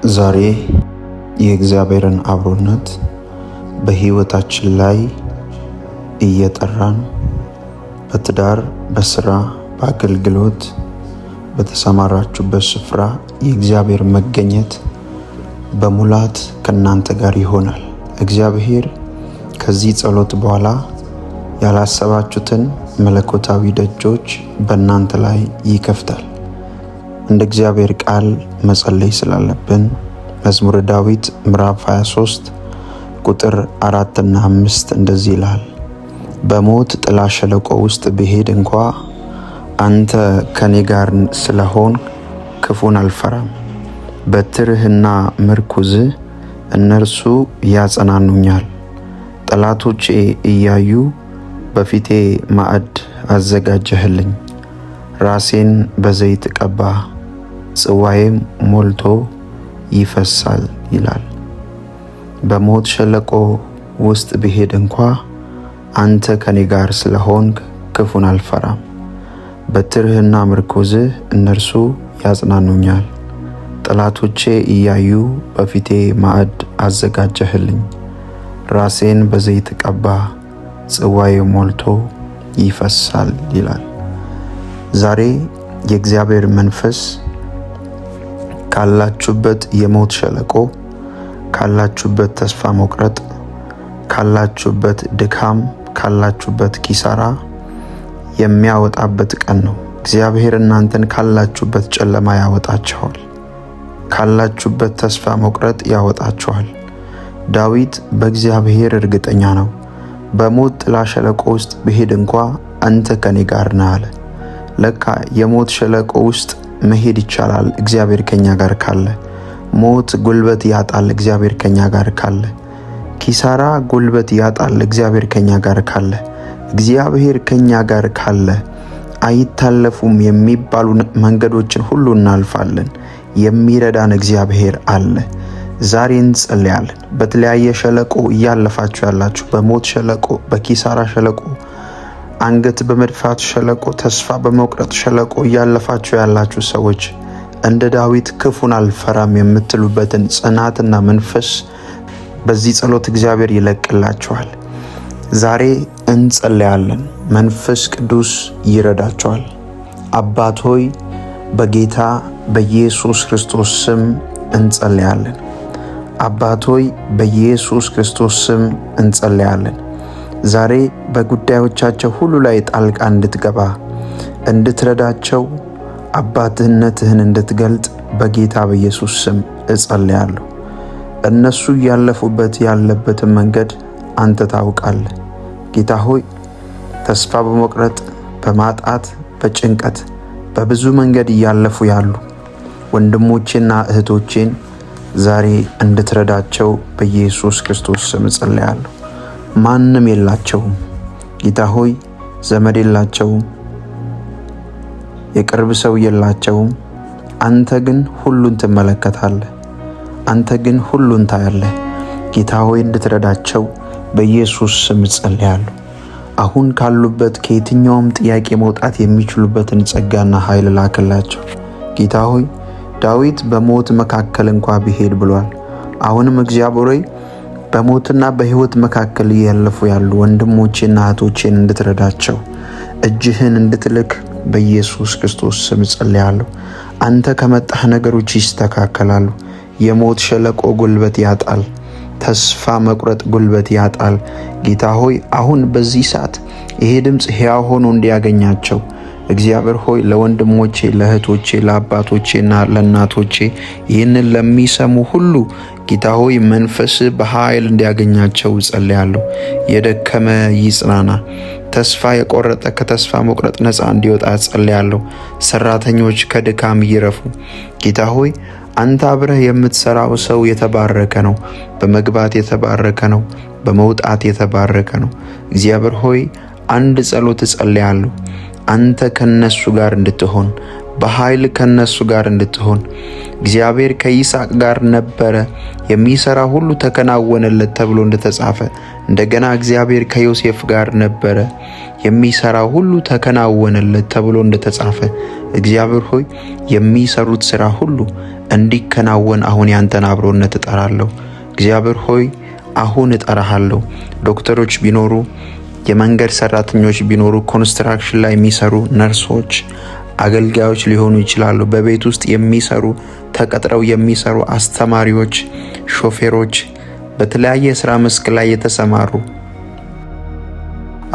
ዛሬ የእግዚአብሔርን አብሮነት በሕይወታችን ላይ እየጠራን በትዳር፣ በስራ፣ በአገልግሎት በተሰማራችሁበት ስፍራ የእግዚአብሔር መገኘት በሙላት ከእናንተ ጋር ይሆናል። እግዚአብሔር ከዚህ ጸሎት በኋላ ያላሰባችሁትን መለኮታዊ ደጆች በእናንተ ላይ ይከፍታል። እንደ እግዚአብሔር ቃል መጸለይ ስላለብን መዝሙረ ዳዊት ምዕራፍ 23 ቁጥር 4 እና 5 እንደዚህ ይላል። በሞት ጥላ ሸለቆ ውስጥ ብሄድ እንኳ አንተ ከኔ ጋር ስለሆን ክፉን አልፈራም። በትርህና ምርኩዝህ እነርሱ ያጸናኑኛል። ጠላቶቼ እያዩ በፊቴ ማዕድ አዘጋጀህልኝ። ራሴን በዘይት ቀባ፣ ጽዋዬም ሞልቶ ይፈሳል ይላል። በሞት ሸለቆ ውስጥ ብሄድ እንኳ አንተ ከኔ ጋር ስለሆንክ ክፉን አልፈራም። በትርህና ምርኩዝህ እነርሱ ያጽናኑኛል። ጠላቶቼ እያዩ በፊቴ ማዕድ አዘጋጀህልኝ። ራሴን በዘይት ቀባ፣ ጽዋዬ ሞልቶ ይፈሳል ይላል። ዛሬ የእግዚአብሔር መንፈስ ካላችሁበት የሞት ሸለቆ፣ ካላችሁበት ተስፋ መቁረጥ፣ ካላችሁበት ድካም፣ ካላችሁበት ኪሳራ የሚያወጣበት ቀን ነው። እግዚአብሔር እናንተን ካላችሁበት ጨለማ ያወጣችኋል። ካላችሁበት ተስፋ መቁረጥ ያወጣችኋል። ዳዊት በእግዚአብሔር እርግጠኛ ነው። በሞት ጥላ ሸለቆ ውስጥ ብሄድ እንኳ አንተ ከኔ ጋር ነህ አለ። ለካ የሞት ሸለቆ ውስጥ መሄድ ይቻላል እግዚአብሔር ከኛ ጋር ካለ። ሞት ጉልበት ያጣል እግዚአብሔር ከኛ ጋር ካለ። ኪሳራ ጉልበት ያጣል እግዚአብሔር ከኛ ጋር ካለ። እግዚአብሔር ከኛ ጋር ካለ አይታለፉም የሚባሉ መንገዶችን ሁሉ እናልፋለን። የሚረዳን እግዚአብሔር አለ። ዛሬ እንጸልያለን። በተለያየ ሸለቆ እያለፋችሁ ያላችሁ፣ በሞት ሸለቆ፣ በኪሳራ ሸለቆ፣ አንገት በመድፋት ሸለቆ፣ ተስፋ በመቁረጥ ሸለቆ እያለፋችሁ ያላችሁ ሰዎች እንደ ዳዊት ክፉን አልፈራም የምትሉበትን ጽናትና መንፈስ በዚህ ጸሎት እግዚአብሔር ይለቅላችኋል። ዛሬ እንጸልያለን። መንፈስ ቅዱስ ይረዳችኋል። አባት ሆይ በጌታ በኢየሱስ ክርስቶስ ስም እንጸልያለን። አባት ሆይ በኢየሱስ ክርስቶስ ስም እንጸልያለን። ዛሬ በጉዳዮቻቸው ሁሉ ላይ ጣልቃ እንድትገባ፣ እንድትረዳቸው፣ አባትነትህን እንድትገልጥ በጌታ በኢየሱስ ስም እጸልያለሁ። እነሱ ያለፉበት ያለበትን መንገድ አንተ ታውቃለህ። ጌታ ሆይ ተስፋ በመቁረጥ በማጣት በጭንቀት በብዙ መንገድ እያለፉ ያሉ ወንድሞቼና እህቶቼን ዛሬ እንድትረዳቸው በኢየሱስ ክርስቶስ ስም እጸልያለሁ። ማንም የላቸውም ጌታ ሆይ፣ ዘመድ የላቸውም፣ የቅርብ ሰው የላቸውም። አንተ ግን ሁሉን ትመለከታለህ። አንተ ግን ሁሉን ታያለህ። ጌታ ሆይ እንድትረዳቸው በኢየሱስ ስም እጸልያለሁ። አሁን ካሉበት ከየትኛውም ጥያቄ መውጣት የሚችሉበትን ጸጋና ኃይል ላክላቸው። ጌታ ሆይ ዳዊት በሞት መካከል እንኳ ቢሄድ ብሏል። አሁንም እግዚአብሔር ሆይ በሞትና በሕይወት መካከል ያለፉ ያሉ ወንድሞቼና እህቶቼን እንድትረዳቸው እጅህን እንድትልክ በኢየሱስ ክርስቶስ ስም ጸልያለሁ። አንተ ከመጣህ ነገሮች ይስተካከላሉ። የሞት ሸለቆ ጉልበት ያጣል። ተስፋ መቁረጥ ጉልበት ያጣል። ጌታ ሆይ አሁን በዚህ ሰዓት ይሄ ድምፅ ሕያው ሆኖ እንዲያገኛቸው እግዚአብሔር ሆይ ለወንድሞቼ፣ ለእህቶቼ፣ ለአባቶቼና ለእናቶቼ ይህንን ለሚሰሙ ሁሉ ጌታ ሆይ መንፈስ በኃይል እንዲያገኛቸው ጸልያለሁ። የደከመ ይጽናና፣ ተስፋ የቆረጠ ከተስፋ መቁረጥ ነፃ እንዲወጣ ጸልያለሁ። ሰራተኞች ከድካም ይረፉ። ጌታ ሆይ አንተ አብረህ የምትሰራው ሰው የተባረከ ነው። በመግባት የተባረከ ነው። በመውጣት የተባረከ ነው። እግዚአብሔር ሆይ አንድ ጸሎት ጸልያለሁ። አንተ ከነሱ ጋር እንድትሆን፣ በኃይል ከነሱ ጋር እንድትሆን። እግዚአብሔር ከይስሐቅ ጋር ነበረ፣ የሚሰራ ሁሉ ተከናወነለት ተብሎ እንደተጻፈ፣ እንደገና እግዚአብሔር ከዮሴፍ ጋር ነበረ፣ የሚሰራ ሁሉ ተከናወነለት ተብሎ እንደተጻፈ፣ እግዚአብሔር ሆይ የሚሰሩት ሥራ ሁሉ እንዲከናወን አሁን ያንተን አብሮነት እጠራለሁ። እግዚአብሔር ሆይ አሁን እጠራሃለሁ። ዶክተሮች ቢኖሩ፣ የመንገድ ሰራተኞች ቢኖሩ፣ ኮንስትራክሽን ላይ የሚሰሩ ነርሶች፣ አገልጋዮች ሊሆኑ ይችላሉ። በቤት ውስጥ የሚሰሩ ተቀጥረው የሚሰሩ አስተማሪዎች፣ ሾፌሮች፣ በተለያየ ስራ መስክ ላይ የተሰማሩ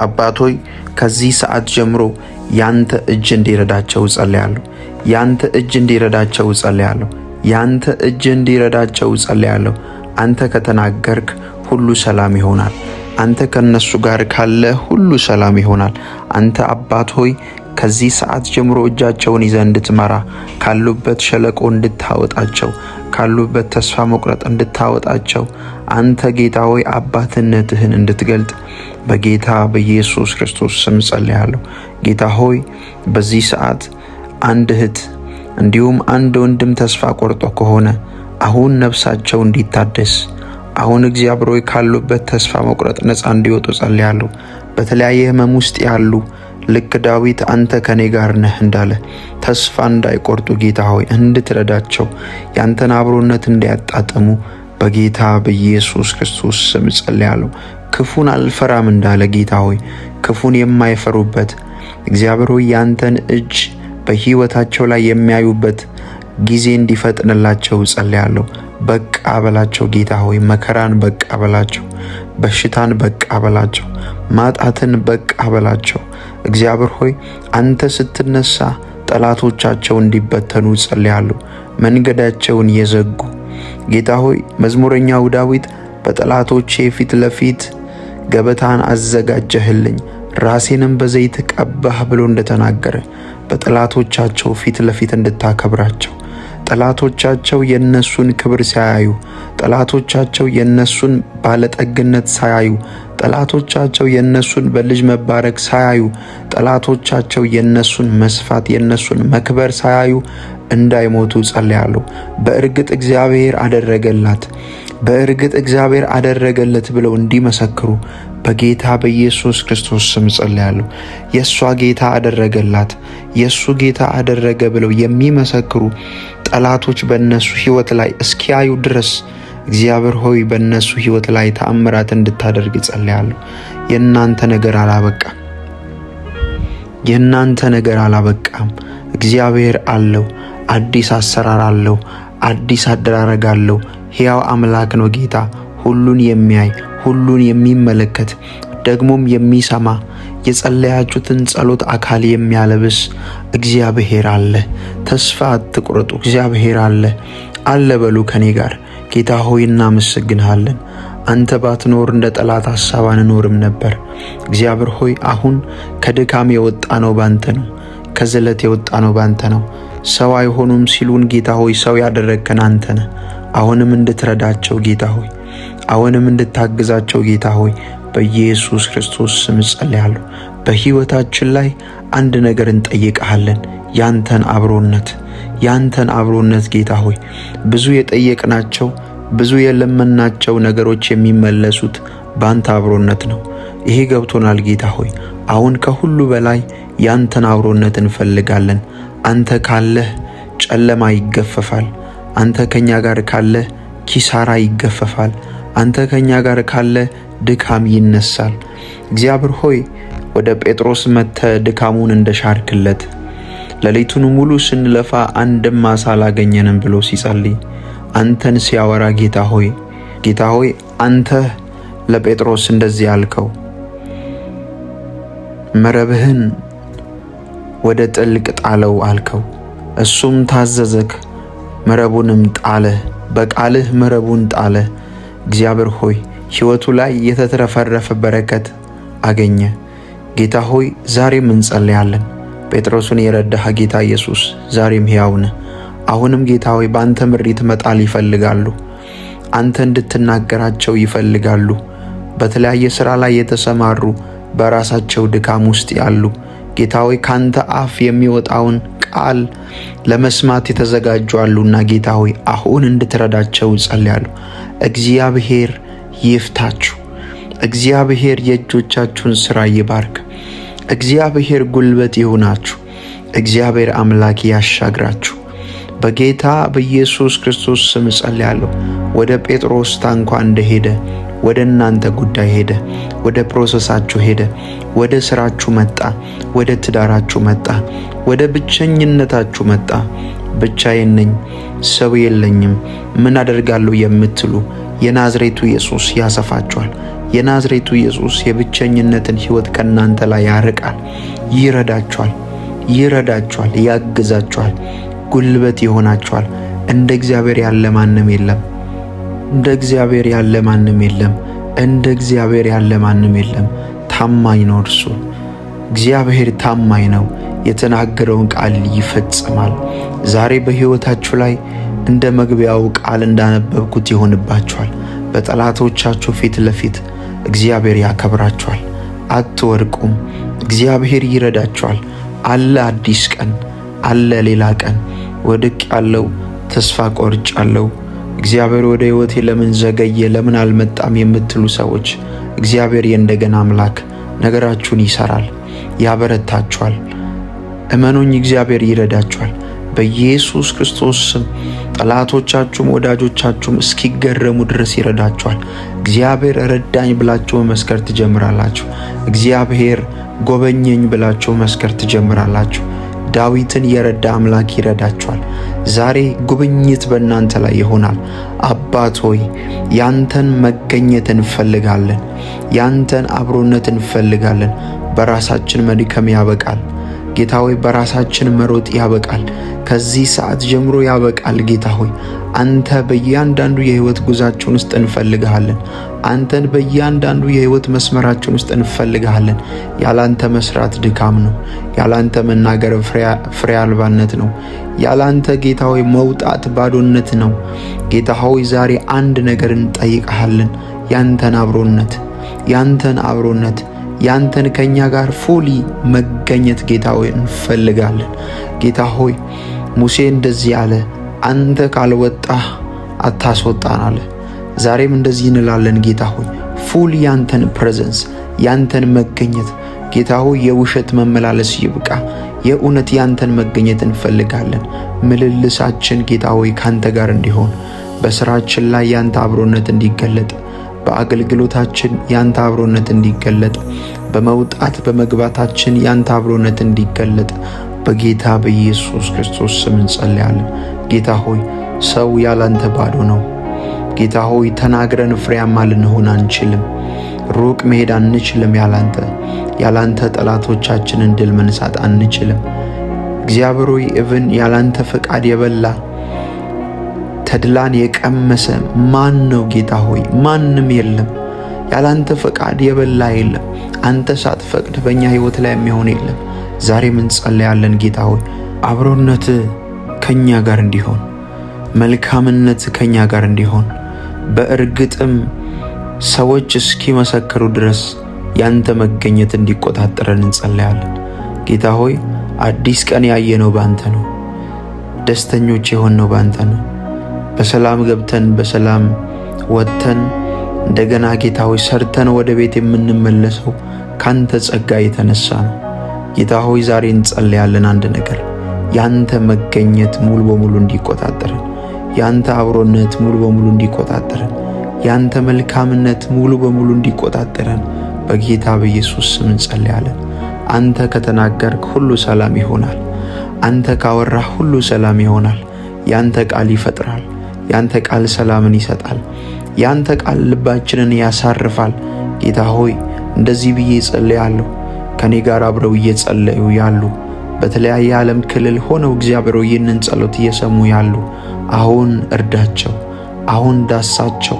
አባቶይ ከዚህ ሰዓት ጀምሮ ያንተ እጅ እንዲረዳቸው ጸልያለሁ። ያንተ እጅ እንዲረዳቸው ጸልያለሁ። ያንተ እጅ እንዲረዳቸው ጸልያለሁ። አንተ ከተናገርክ ሁሉ ሰላም ይሆናል። አንተ ከነሱ ጋር ካለ ሁሉ ሰላም ይሆናል። አንተ አባት ሆይ ከዚህ ሰዓት ጀምሮ እጃቸውን ይዘህ እንድትመራ፣ ካሉበት ሸለቆ እንድታወጣቸው፣ ካሉበት ተስፋ መቁረጥ እንድታወጣቸው፣ አንተ ጌታ ሆይ አባትነትህን እንድትገልጥ በጌታ በኢየሱስ ክርስቶስ ስም ጸልያለሁ። ጌታ ሆይ በዚህ ሰዓት አንድ እህት እንዲሁም አንድ ወንድም ተስፋ ቆርጦ ከሆነ አሁን ነፍሳቸው እንዲታደስ፣ አሁን እግዚአብሔር ሆይ ካሉበት ተስፋ መቁረጥ ነፃ እንዲወጡ ጸልያለሁ። በተለያየ ህመም ውስጥ ያሉ ልክ ዳዊት አንተ ከኔ ጋር ነህ እንዳለ ተስፋ እንዳይቆርጡ ጌታ ሆይ እንድትረዳቸው፣ ያንተን አብሮነት እንዲያጣጥሙ በጌታ በኢየሱስ ክርስቶስ ስም ጸልያለሁ። ክፉን አልፈራም እንዳለ ጌታ ሆይ ክፉን የማይፈሩበት እግዚአብሔር ሆይ ያንተን እጅ በህይወታቸው ላይ የሚያዩበት ጊዜ እንዲፈጥንላቸው ጸልያለሁ። በቃ በላቸው ጌታ ሆይ መከራን በቃ በላቸው፣ በሽታን በቃ በላቸው፣ ማጣትን በቃ በላቸው። እግዚአብሔር ሆይ አንተ ስትነሳ ጠላቶቻቸው እንዲበተኑ ጸልያለሁ። መንገዳቸውን የዘጉ ጌታ ሆይ መዝሙረኛው ዳዊት በጠላቶቼ ፊት ለፊት ገበታን አዘጋጀህልኝ ራሴንም በዘይት ቀባህ ብሎ እንደተናገረ በጠላቶቻቸው ፊት ለፊት እንድታከብራቸው፣ ጠላቶቻቸው የነሱን ክብር ሳያዩ፣ ጠላቶቻቸው የነሱን ባለጠግነት ሳያዩ፣ ጠላቶቻቸው የነሱን በልጅ መባረክ ሳያዩ፣ ጠላቶቻቸው የነሱን መስፋት የነሱን መክበር ሳያዩ እንዳይሞቱ ጸልያለሁ። በእርግጥ እግዚአብሔር አደረገላት፣ በእርግጥ እግዚአብሔር አደረገለት ብለው እንዲመሰክሩ በጌታ በኢየሱስ ክርስቶስ ስም ጸልያለሁ። የሷ ጌታ አደረገላት፣ የሱ ጌታ አደረገ ብለው የሚመሰክሩ ጠላቶች በእነሱ ህይወት ላይ እስኪያዩ ድረስ እግዚአብሔር ሆይ በእነሱ ህይወት ላይ ተአምራት እንድታደርግ ጸልያለሁ። የእናንተ ነገር አላበቃም። የእናንተ ነገር አላበቃም። እግዚአብሔር አለው፣ አዲስ አሰራር አለው፣ አዲስ አደራረግ አለው። ሕያው አምላክ ነው ጌታ፣ ሁሉን የሚያይ ሁሉን የሚመለከት ደግሞም የሚሰማ የጸለያችሁትን ጸሎት አካል የሚያለብስ እግዚአብሔር አለ። ተስፋ አትቁረጡ፣ እግዚአብሔር አለ በሉ ከኔ ጋር። ጌታ ሆይ እናመሰግንሃለን። አንተ ባትኖር እንደ ጠላት ሐሳብ አንኖርም ነበር። እግዚአብሔር ሆይ አሁን ከድካም የወጣ ነው ባንተ ነው፣ ከዝለት የወጣ ነው ባንተ ነው። ሰው አይሆኑም ሲሉን ጌታ ሆይ ሰው ያደረግከን አንተ ነህ። አሁንም እንድትረዳቸው ጌታ ሆይ፣ አሁንም እንድታግዛቸው ጌታ ሆይ በኢየሱስ ክርስቶስ ስም ጸልያለሁ። በህይወታችን ላይ አንድ ነገር እንጠይቅሃለን፣ ያንተን አብሮነት ጌታ ሆይ ብዙ የጠየቅናቸው ብዙ የለመናቸው ነገሮች የሚመለሱት ባንተ አብሮነት ነው። ይሄ ገብቶናል ጌታ ሆይ። አሁን ከሁሉ በላይ ያንተን አብሮነት እንፈልጋለን። አንተ ካለህ ጨለማ ይገፈፋል። አንተ ከኛ ጋር ካለህ ኪሳራ ይገፈፋል። አንተ ከኛ ጋር ካለህ ድካም ይነሳል። እግዚአብሔር ሆይ ወደ ጴጥሮስ መጥተህ ድካሙን እንደሻርክለት ሌሊቱን ሙሉ ስንለፋ አንድም ዓሣ አላገኘንም ብሎ ሲጸልይ አንተን ሲያወራ ጌታ ሆይ አንተ ለጴጥሮስ እንደዚህ ያልከው መረብህን ወደ ጥልቅ ጣለው አልከው። እሱም ታዘዘክ፣ መረቡንም ጣለ። በቃልህ መረቡን ጣለ። እግዚአብሔር ሆይ ሕይወቱ ላይ የተትረፈረፈ በረከት አገኘ። ጌታ ሆይ ዛሬም እንጸልያለን። ጴጥሮስን የረዳህ ጌታ ኢየሱስ ዛሬም ሕያው ነህ። አሁንም ጌታ ሆይ በአንተ ምሪት መጣል ይፈልጋሉ። አንተ እንድትናገራቸው ይፈልጋሉ። በተለያየ ሥራ ላይ የተሰማሩ በራሳቸው ድካም ውስጥ ያሉ ጌታ ሆይ ካንተ አፍ የሚወጣውን ቃል ለመስማት የተዘጋጁ አሉና ጌታ ሆይ አሁን እንድትረዳቸው ጸልያለሁ። እግዚአብሔር ይፍታችሁ። እግዚአብሔር የእጆቻችሁን ሥራ ይባርክ። እግዚአብሔር ጉልበት ይሁናችሁ። እግዚአብሔር አምላክ ያሻግራችሁ። በጌታ በኢየሱስ ክርስቶስ ስም ጸልያለሁ። ወደ ጴጥሮስ ታንኳ እንደሄደ ወደ እናንተ ጉዳይ ሄደ፣ ወደ ፕሮሰሳችሁ ሄደ፣ ወደ ስራችሁ መጣ፣ ወደ ትዳራችሁ መጣ፣ ወደ ብቸኝነታችሁ መጣ። ብቻዬን ነኝ፣ ሰው የለኝም፣ ምን አደርጋለሁ የምትሉ የናዝሬቱ ኢየሱስ ያሰፋችኋል። የናዝሬቱ ኢየሱስ የብቸኝነትን ሕይወት ከእናንተ ላይ ያርቃል። ይረዳችኋል፣ ያግዛችኋል፣ ጉልበት ይሆናችኋል። እንደ እግዚአብሔር ያለ ማንም የለም። እንደ እግዚአብሔር ያለ ማንም የለም። ታማኝ ነው እርሱ። እግዚአብሔር ታማኝ ነው። የተናገረውን ቃል ይፈጽማል። ዛሬ በሕይወታችሁ ላይ እንደ መግቢያው ቃል እንዳነበብኩት ይሆንባችኋል። በጠላቶቻችሁ ፊት ለፊት እግዚአብሔር ያከብራችኋል። አትወድቁም። እግዚአብሔር ይረዳችኋል። አለ አዲስ ቀን፣ አለ ሌላ ቀን። ወድቅ ያለው ተስፋ ቆርጫለሁ፣ እግዚአብሔር ወደ ሕይወቴ ለምን ዘገየ፣ ለምን አልመጣም የምትሉ ሰዎች እግዚአብሔር የእንደገና አምላክ ነገራችሁን ይሰራል፣ ያበረታችኋል። እመኑኝ፣ እግዚአብሔር ይረዳችኋል። በኢየሱስ ክርስቶስ ስም ጠላቶቻችሁም ወዳጆቻችሁም እስኪገረሙ ድረስ ይረዳችኋል። እግዚአብሔር ረዳኝ ብላችሁ መመስከር ትጀምራላችሁ። እግዚአብሔር ጎበኘኝ ብላችሁ መመስከር ትጀምራላችሁ። ዳዊትን የረዳ አምላክ ይረዳችኋል። ዛሬ ጉብኝት በእናንተ ላይ ይሆናል። አባት ሆይ ያንተን መገኘት እንፈልጋለን፣ ያንተን አብሮነት እንፈልጋለን። በራሳችን መድከም ያበቃል ጌታ ሆይ፣ በራሳችን መሮጥ ያበቃል። ከዚህ ሰዓት ጀምሮ ያበቃል ጌታ ሆይ። አንተ በእያንዳንዱ የህይወት ጉዛችን ውስጥ እንፈልግሃለን። አንተን በእያንዳንዱ የህይወት መስመራችን ውስጥ እንፈልግሃለን። ያላንተ መስራት ድካም ነው። ያላንተ መናገር ፍሬ አልባነት ነው። ያላንተ ጌታ ሆይ መውጣት ባዶነት ነው። ጌታ ሆይ ዛሬ አንድ ነገር እንጠይቅሃለን። ያንተን አብሮነት ያንተን ከኛ ጋር ፉሊ መገኘት ጌታ ሆይ እንፈልጋለን። ጌታ ሆይ ሙሴ እንደዚህ አለ፣ አንተ ካልወጣህ አታስወጣን አለ። ዛሬም እንደዚህ እንላለን ጌታ ሆይ ፉሊ ያንተን ፕሬዘንስ፣ ያንተን መገኘት ጌታ ሆይ የውሸት መመላለስ ይብቃ። የእውነት ያንተን መገኘት እንፈልጋለን። ምልልሳችን ጌታ ሆይ ካንተ ጋር እንዲሆን፣ በስራችን ላይ ያንተ አብሮነት እንዲገለጥ፣ በአገልግሎታችን ያንተ አብሮነት እንዲገለጥ፣ በመውጣት በመግባታችን ያንተ አብሮነት እንዲገለጥ በጌታ በኢየሱስ ክርስቶስ ስም እንጸልያለን። ጌታ ሆይ ሰው ያላንተ ባዶ ነው። ጌታ ሆይ ተናግረን ፍሬያማ ልንሆን አንችልም። ሩቅ መሄድ አንችልም። ያላንተ ጠላቶቻችንን ድል መንሳት አንችልም። እግዚአብሔር ሆይ እብን ያላንተ ፈቃድ የበላ ተድላን የቀመሰ ማን ነው? ጌታ ሆይ ማንም የለም። ያላንተ ፈቃድ የበላ የለም። አንተ ሳትፈቅድ በእኛ ህይወት ላይ የሚሆን የለም። ዛሬም እንጸልያለን ጌታ ሆይ አብሮነት ከኛ ጋር እንዲሆን፣ መልካምነት ከኛ ጋር እንዲሆን፣ በእርግጥም ሰዎች እስኪመሰክሩ ድረስ ያንተ መገኘት እንዲቆጣጠረን እንጸልያለን። ጌታ ሆይ አዲስ ቀን ያየነው ባንተ ነው። ደስተኞች የሆነው ባንተ ነው። በሰላም ገብተን በሰላም ወጥተን እንደገና ጌታ ሆይ ሰርተን ወደ ቤት የምንመለሰው ካንተ ጸጋ የተነሳ ነው። ጌታ ሆይ ዛሬ እንጸልያለን አንድ ነገር፣ ያንተ መገኘት ሙሉ በሙሉ እንዲቆጣጠረን፣ ያንተ አብሮነት ሙሉ በሙሉ እንዲቆጣጠረን፣ ያንተ መልካምነት ሙሉ በሙሉ እንዲቆጣጠረን በጌታ በኢየሱስ ስም እንጸልያለን። አንተ ከተናገርክ ሁሉ ሰላም ይሆናል። አንተ ካወራህ ሁሉ ሰላም ይሆናል። ያንተ ቃል ይፈጥራል። ያንተ ቃል ሰላምን ይሰጣል። ያንተ ቃል ልባችንን ያሳርፋል። ጌታ ሆይ እንደዚህ ብዬ ጸልያለሁ። ከኔ ጋር አብረው እየጸለዩ ያሉ በተለያየ ዓለም ክልል ሆነው እግዚአብሔር ይህንን ጸሎት እየሰሙ ያሉ አሁን እርዳቸው፣ አሁን ዳሳቸው።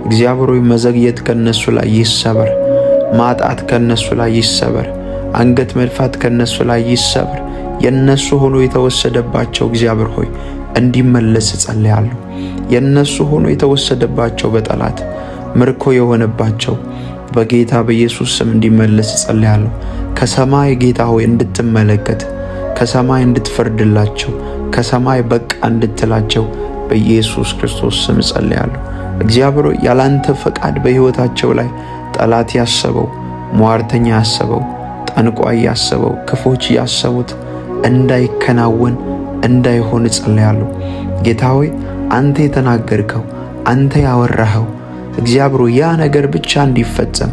እግዚአብሔር መዘግየት ከነሱ ላይ ይሰበር፣ ማጣት ከነሱ ላይ ይሰበር፣ አንገት መድፋት ከነሱ ላይ ይሰበር። የነሱ ሆኖ የተወሰደባቸው እግዚአብሔር ሆይ እንዲመለስ ጸልያለሁ። የነሱ ሆኖ የተወሰደባቸው በጠላት ምርኮ የሆነባቸው በጌታ በኢየሱስ ስም እንዲመለስ ጸልያለሁ። ከሰማይ ጌታ ሆይ እንድትመለከት፣ ከሰማይ እንድትፈርድላቸው፣ ከሰማይ በቃ እንድትላቸው በኢየሱስ ክርስቶስ ስም ጸልያለሁ። እግዚአብሔር ያላንተ ፈቃድ በሕይወታቸው ላይ ጠላት ያሰበው፣ ሟርተኛ ያሰበው፣ ጠንቋይ ያሰበው፣ ክፎች ያሰቡት እንዳይከናወን እንዳይሆን ጸልያለሁ። ጌታ ሆይ አንተ የተናገርከው አንተ ያወራኸው እግዚአብሔር ያ ነገር ብቻ እንዲፈጸም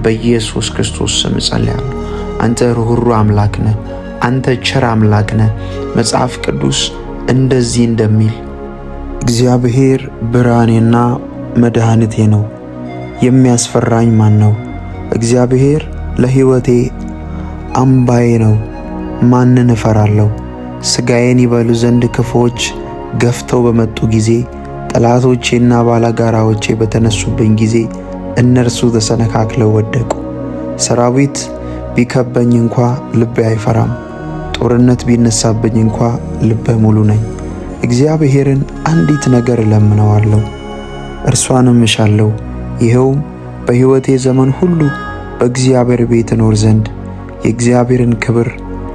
በኢየሱስ ክርስቶስ ስም ጸልያለሁ። አንተ ርኅሩህ አምላክ ነህ። አንተ ቸር አምላክ ነህ። መጽሐፍ ቅዱስ እንደዚህ እንደሚል እግዚአብሔር ብርሃኔና መድኃኒቴ ነው፣ የሚያስፈራኝ ማን ነው? እግዚአብሔር ለሕይወቴ አምባዬ ነው፣ ማንን እፈራለሁ? ሥጋዬን ይበሉ ዘንድ ክፉዎች ገፍተው በመጡ ጊዜ፣ ጠላቶቼና ባላጋራዎቼ በተነሱብኝ ጊዜ እነርሱ ተሰነካክለው ወደቁ። ሰራዊት ቢከበኝ እንኳ ልቤ አይፈራም፣ ጦርነት ቢነሳብኝ እንኳ ልበ ሙሉ ነኝ። እግዚአብሔርን አንዲት ነገር እለምነዋለሁ፣ እርሷንም እሻለሁ፣ ይኸውም በሕይወቴ ዘመን ሁሉ በእግዚአብሔር ቤት እኖር ዘንድ የእግዚአብሔርን ክብር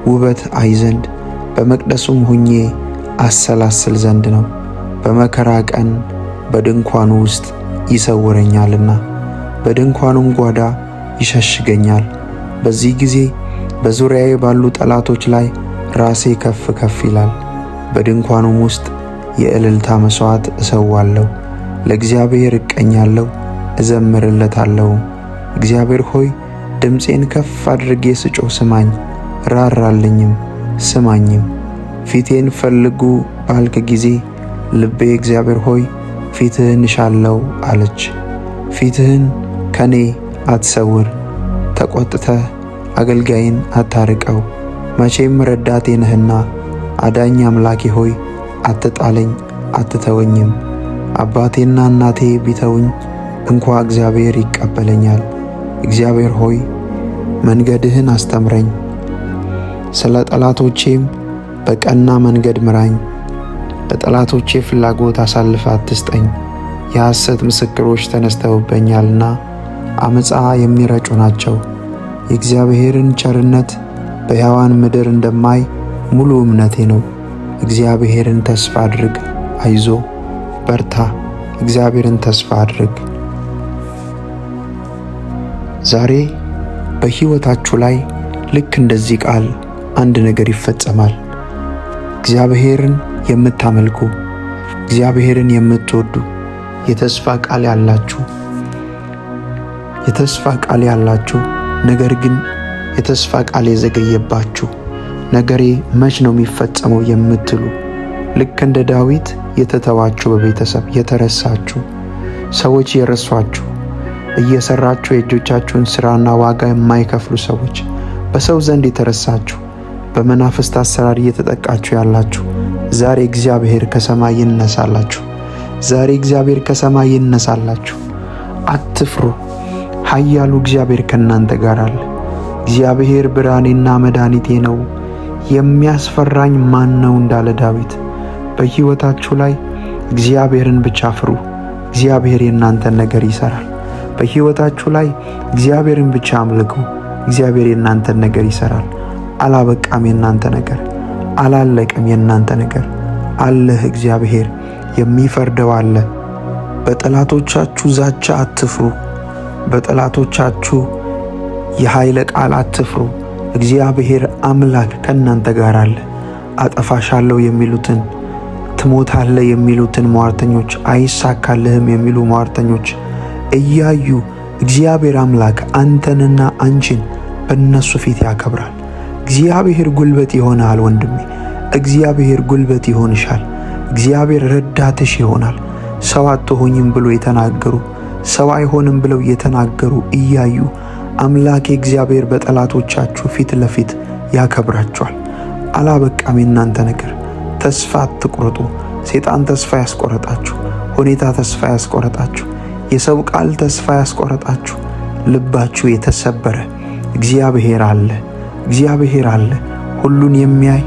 ውበት አይ ዘንድ በመቅደሱም ሁኜ አሰላስል ዘንድ ነው። በመከራ ቀን በድንኳኑ ውስጥ ይሰውረኛልና በድንኳኑም ጓዳ ይሸሽገኛል። በዚህ ጊዜ በዙሪያዬ ባሉ ጠላቶች ላይ ራሴ ከፍ ከፍ ይላል። በድንኳኑም ውስጥ የእልልታ መሥዋዕት እሰዋለሁ፣ ለእግዚአብሔር እቀኛለሁ፣ እዘምርለታለሁ። እግዚአብሔር ሆይ ድምፄን ከፍ አድርጌ ስጮህ ስማኝ፣ ራራልኝም ስማኝም። ፊቴን ፈልጉ ባልክ ጊዜ ልቤ እግዚአብሔር ሆይ ፊትህን እሻለሁ አለች። ፊትህን ከኔ አትሰውር፣ ተቆጥተህ አገልጋይን አታርቀው። መቼም ረዳቴ ነህና አዳኝ አምላኬ ሆይ አትጣለኝ አትተወኝም። አባቴና እናቴ ቢተውኝ እንኳ እግዚአብሔር ይቀበለኛል። እግዚአብሔር ሆይ መንገድህን አስተምረኝ፣ ስለ ጠላቶቼም በቀና መንገድ ምራኝ። ለጠላቶቼ ፍላጎት አሳልፈ አትስጠኝ። የሐሰት ምስክሮች ተነስተውብኛልና ዓመፃ የሚረጩ ናቸው። የእግዚአብሔርን ቸርነት በሕያዋን ምድር እንደማይ ሙሉ እምነቴ ነው። እግዚአብሔርን ተስፋ አድርግ፣ አይዞ በርታ፣ እግዚአብሔርን ተስፋ አድርግ። ዛሬ በሕይወታችሁ ላይ ልክ እንደዚህ ቃል አንድ ነገር ይፈጸማል። እግዚአብሔርን የምታመልኩ፣ እግዚአብሔርን የምትወዱ፣ የተስፋ ቃል ያላችሁ ነገር ግን የተስፋ ቃል የዘገየባችሁ፣ ነገሬ መች ነው የሚፈጸመው የምትሉ፣ ልክ እንደ ዳዊት የተተዋችሁ፣ በቤተሰብ የተረሳችሁ፣ ሰዎች የረሷችሁ፣ እየሰራችሁ የእጆቻችሁን ሥራና ዋጋ የማይከፍሉ ሰዎች፣ በሰው ዘንድ የተረሳችሁ፣ በመናፍስት አሰራር እየተጠቃችሁ ያላችሁ፣ ዛሬ እግዚአብሔር ከሰማይ ይነሳላችሁ። ዛሬ እግዚአብሔር ከሰማይ ይነሳላችሁ። አትፍሩ፣ ኃያሉ እግዚአብሔር ከእናንተ ጋር አለ። እግዚአብሔር ብርሃኔና መድኃኒቴ ነው፣ የሚያስፈራኝ ማን ነው እንዳለ ዳዊት። በሕይወታችሁ ላይ እግዚአብሔርን ብቻ ፍሩ። እግዚአብሔር የእናንተን ነገር ይሠራል። በሕይወታችሁ ላይ እግዚአብሔርን ብቻ አምልኩ። እግዚአብሔር የእናንተን ነገር ይሠራል። አላበቃም የእናንተ ነገር፣ አላለቀም የእናንተ ነገር። አለህ እግዚአብሔር የሚፈርደው አለ። በጠላቶቻችሁ ዛቻ አትፍሩ። በጠላቶቻችሁ የኃይለ ቃል አትፍሩ። እግዚአብሔር አምላክ ከእናንተ ጋር አለ። አጠፋሻለሁ የሚሉትን፣ ትሞታለህ የሚሉትን ሟርተኞች፣ አይሳካልህም የሚሉ ሟርተኞች እያዩ እግዚአብሔር አምላክ አንተንና አንቺን በእነሱ ፊት ያከብራል። እግዚአብሔር ጉልበት ይሆናል ወንድሜ። እግዚአብሔር ጉልበት ይሆንሻል። እግዚአብሔር ረዳትሽ ይሆናል። ሰው አትሆኝም ብሎ የተናገሩ፣ ሰው አይሆንም ብለው የተናገሩ እያዩ አምላኬ እግዚአብሔር በጠላቶቻችሁ ፊት ለፊት ያከብራቸዋል። አላበቃም የእናንተ ነገር። ተስፋ አትቁረጡ። ሰይጣን ተስፋ ያስቆረጣችሁ፣ ሁኔታ ተስፋ ያስቆረጣችሁ፣ የሰው ቃል ተስፋ ያስቆረጣችሁ፣ ልባችሁ የተሰበረ እግዚአብሔር አለ። እግዚአብሔር አለ። ሁሉን የሚያይ፣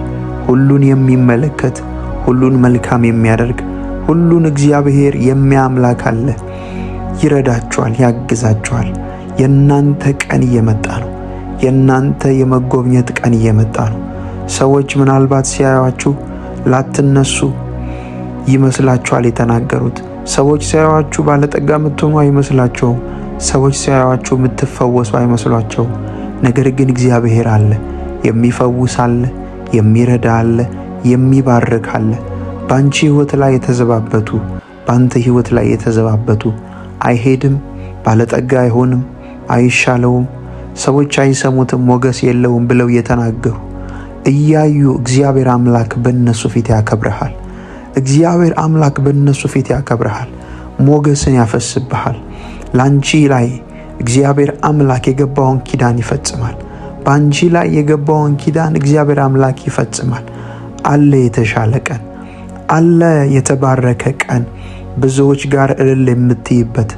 ሁሉን የሚመለከት፣ ሁሉን መልካም የሚያደርግ፣ ሁሉን እግዚአብሔር የሚያምላክ አለ። ይረዳችኋል፣ ያግዛችኋል። የእናንተ ቀን እየመጣ ነው። የእናንተ የመጎብኘት ቀን እየመጣ ነው። ሰዎች ምናልባት ሲያዩአችሁ ላትነሱ ይመስላችኋል የተናገሩት። ሰዎች ሲያዩአችሁ ባለጠጋ የምትሆኑ አይመስላቸውም። ሰዎች ሲያዩአችሁ የምትፈወሱ አይመስሏቸውም። ነገር ግን እግዚአብሔር አለ፣ የሚፈውስ አለ፣ የሚረዳ አለ፣ የሚባርክ አለ። በአንቺ ሕይወት ላይ የተዘባበቱ፣ በአንተ ሕይወት ላይ የተዘባበቱ አይሄድም፣ ባለጠጋ አይሆንም፣ አይሻለውም፣ ሰዎች አይሰሙትም፣ ሞገስ የለውም ብለው የተናገሩ እያዩ እግዚአብሔር አምላክ በእነሱ ፊት ያከብረሃል። እግዚአብሔር አምላክ በእነሱ ፊት ያከብረሃል፣ ሞገስን ያፈስብሃል። ላንቺ ላይ እግዚአብሔር አምላክ የገባውን ኪዳን ይፈጽማል። በአንቺ ላይ የገባውን ኪዳን እግዚአብሔር አምላክ ይፈጽማል። አለ የተሻለ ቀን፣ አለ የተባረከ ቀን፣ ብዙዎች ጋር እልል የምትይበት፣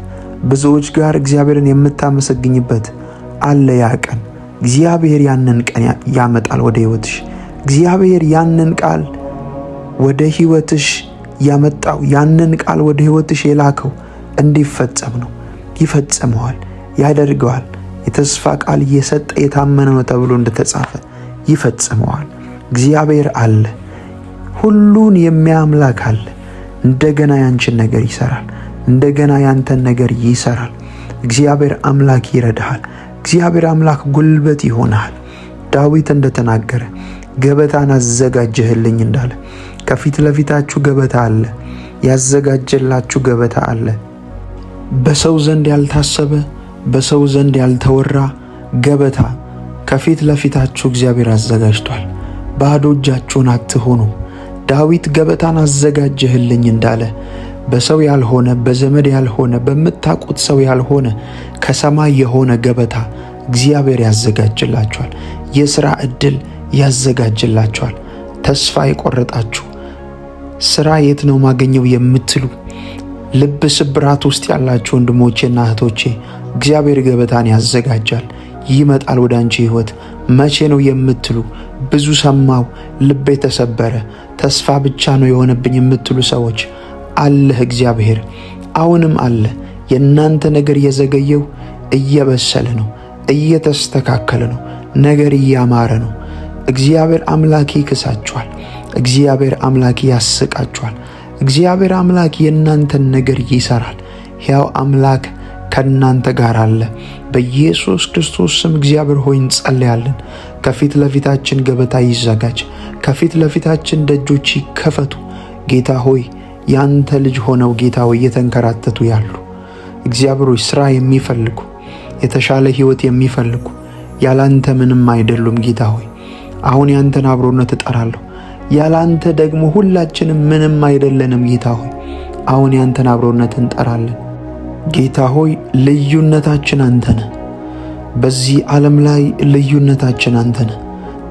ብዙዎች ጋር እግዚአብሔርን የምታመሰግኝበት አለ ያ ቀን። እግዚአብሔር ያንን ቀን ያመጣል ወደ ሕይወትሽ። እግዚአብሔር ያንን ቃል ወደ ሕይወትሽ ያመጣው፣ ያንን ቃል ወደ ሕይወትሽ የላከው እንዲፈጸም ነው። ይፈጽመዋል፣ ያደርገዋል። የተስፋ ቃል እየሰጠ የታመነ ነው ተብሎ እንደተጻፈ ይፈጽመዋል። እግዚአብሔር አለ፣ ሁሉን የሚያምላክ አለ። እንደገና ያንቺን ነገር ይሰራል። እንደገና ያንተን ነገር ይሰራል። እግዚአብሔር አምላክ ይረዳሃል። እግዚአብሔር አምላክ ጉልበት ይሆናል። ዳዊት እንደተናገረ ገበታን አዘጋጀህልኝ እንዳለ ከፊት ለፊታችሁ ገበታ አለ፣ ያዘጋጀላችሁ ገበታ አለ። በሰው ዘንድ ያልታሰበ፣ በሰው ዘንድ ያልተወራ ገበታ ከፊት ለፊታችሁ እግዚአብሔር አዘጋጅቷል። ባዶ እጃችሁን አትሆኑ። ዳዊት ገበታን አዘጋጀህልኝ እንዳለ በሰው ያልሆነ፣ በዘመድ ያልሆነ፣ በምታውቁት ሰው ያልሆነ ከሰማይ የሆነ ገበታ እግዚአብሔር ያዘጋጅላችኋል። የሥራ ዕድል ያዘጋጅላችኋል። ተስፋ የቆረጣችሁ ሥራ የት ነው ማገኘው የምትሉ ልብ ስብራት ውስጥ ያላችሁ ወንድሞቼና እህቶቼ እግዚአብሔር ገበታን ያዘጋጃል። ይመጣል ወደ አንቺ ሕይወት። መቼ ነው የምትሉ ብዙ ሰማው፣ ልቤ ተሰበረ፣ ተስፋ ብቻ ነው የሆነብኝ የምትሉ ሰዎች አለህ እግዚአብሔር አሁንም አለ። የእናንተ ነገር የዘገየው እየበሰለ ነው፣ እየተስተካከለ ነው፣ ነገር እያማረ ነው። እግዚአብሔር አምላክ ይክሳችኋል። እግዚአብሔር አምላክ ያስቃችኋል። እግዚአብሔር አምላክ የእናንተን ነገር ይሰራል። ሕያው አምላክ ከእናንተ ጋር አለ። በኢየሱስ ክርስቶስ ስም እግዚአብሔር ሆይ እንጸልያለን። ከፊት ለፊታችን ገበታ ይዘጋጅ። ከፊት ለፊታችን ደጆች ይከፈቱ። ጌታ ሆይ ያንተ ልጅ ሆነው ጌታ ሆይ እየተንከራተቱ ያሉ እግዚአብሔር ሆይ ሥራ የሚፈልጉ የተሻለ ሕይወት የሚፈልጉ ያላንተ ምንም አይደሉም። ጌታ ሆይ አሁን ያንተን አብሮነት እጠራለሁ። ያላንተ ደግሞ ሁላችንም ምንም አይደለንም። ጌታ ሆይ አሁን ያንተን አብሮነት እንጠራለን። ጌታ ሆይ ልዩነታችን አንተ ነህ። በዚህ ዓለም ላይ ልዩነታችን አንተ ነህ።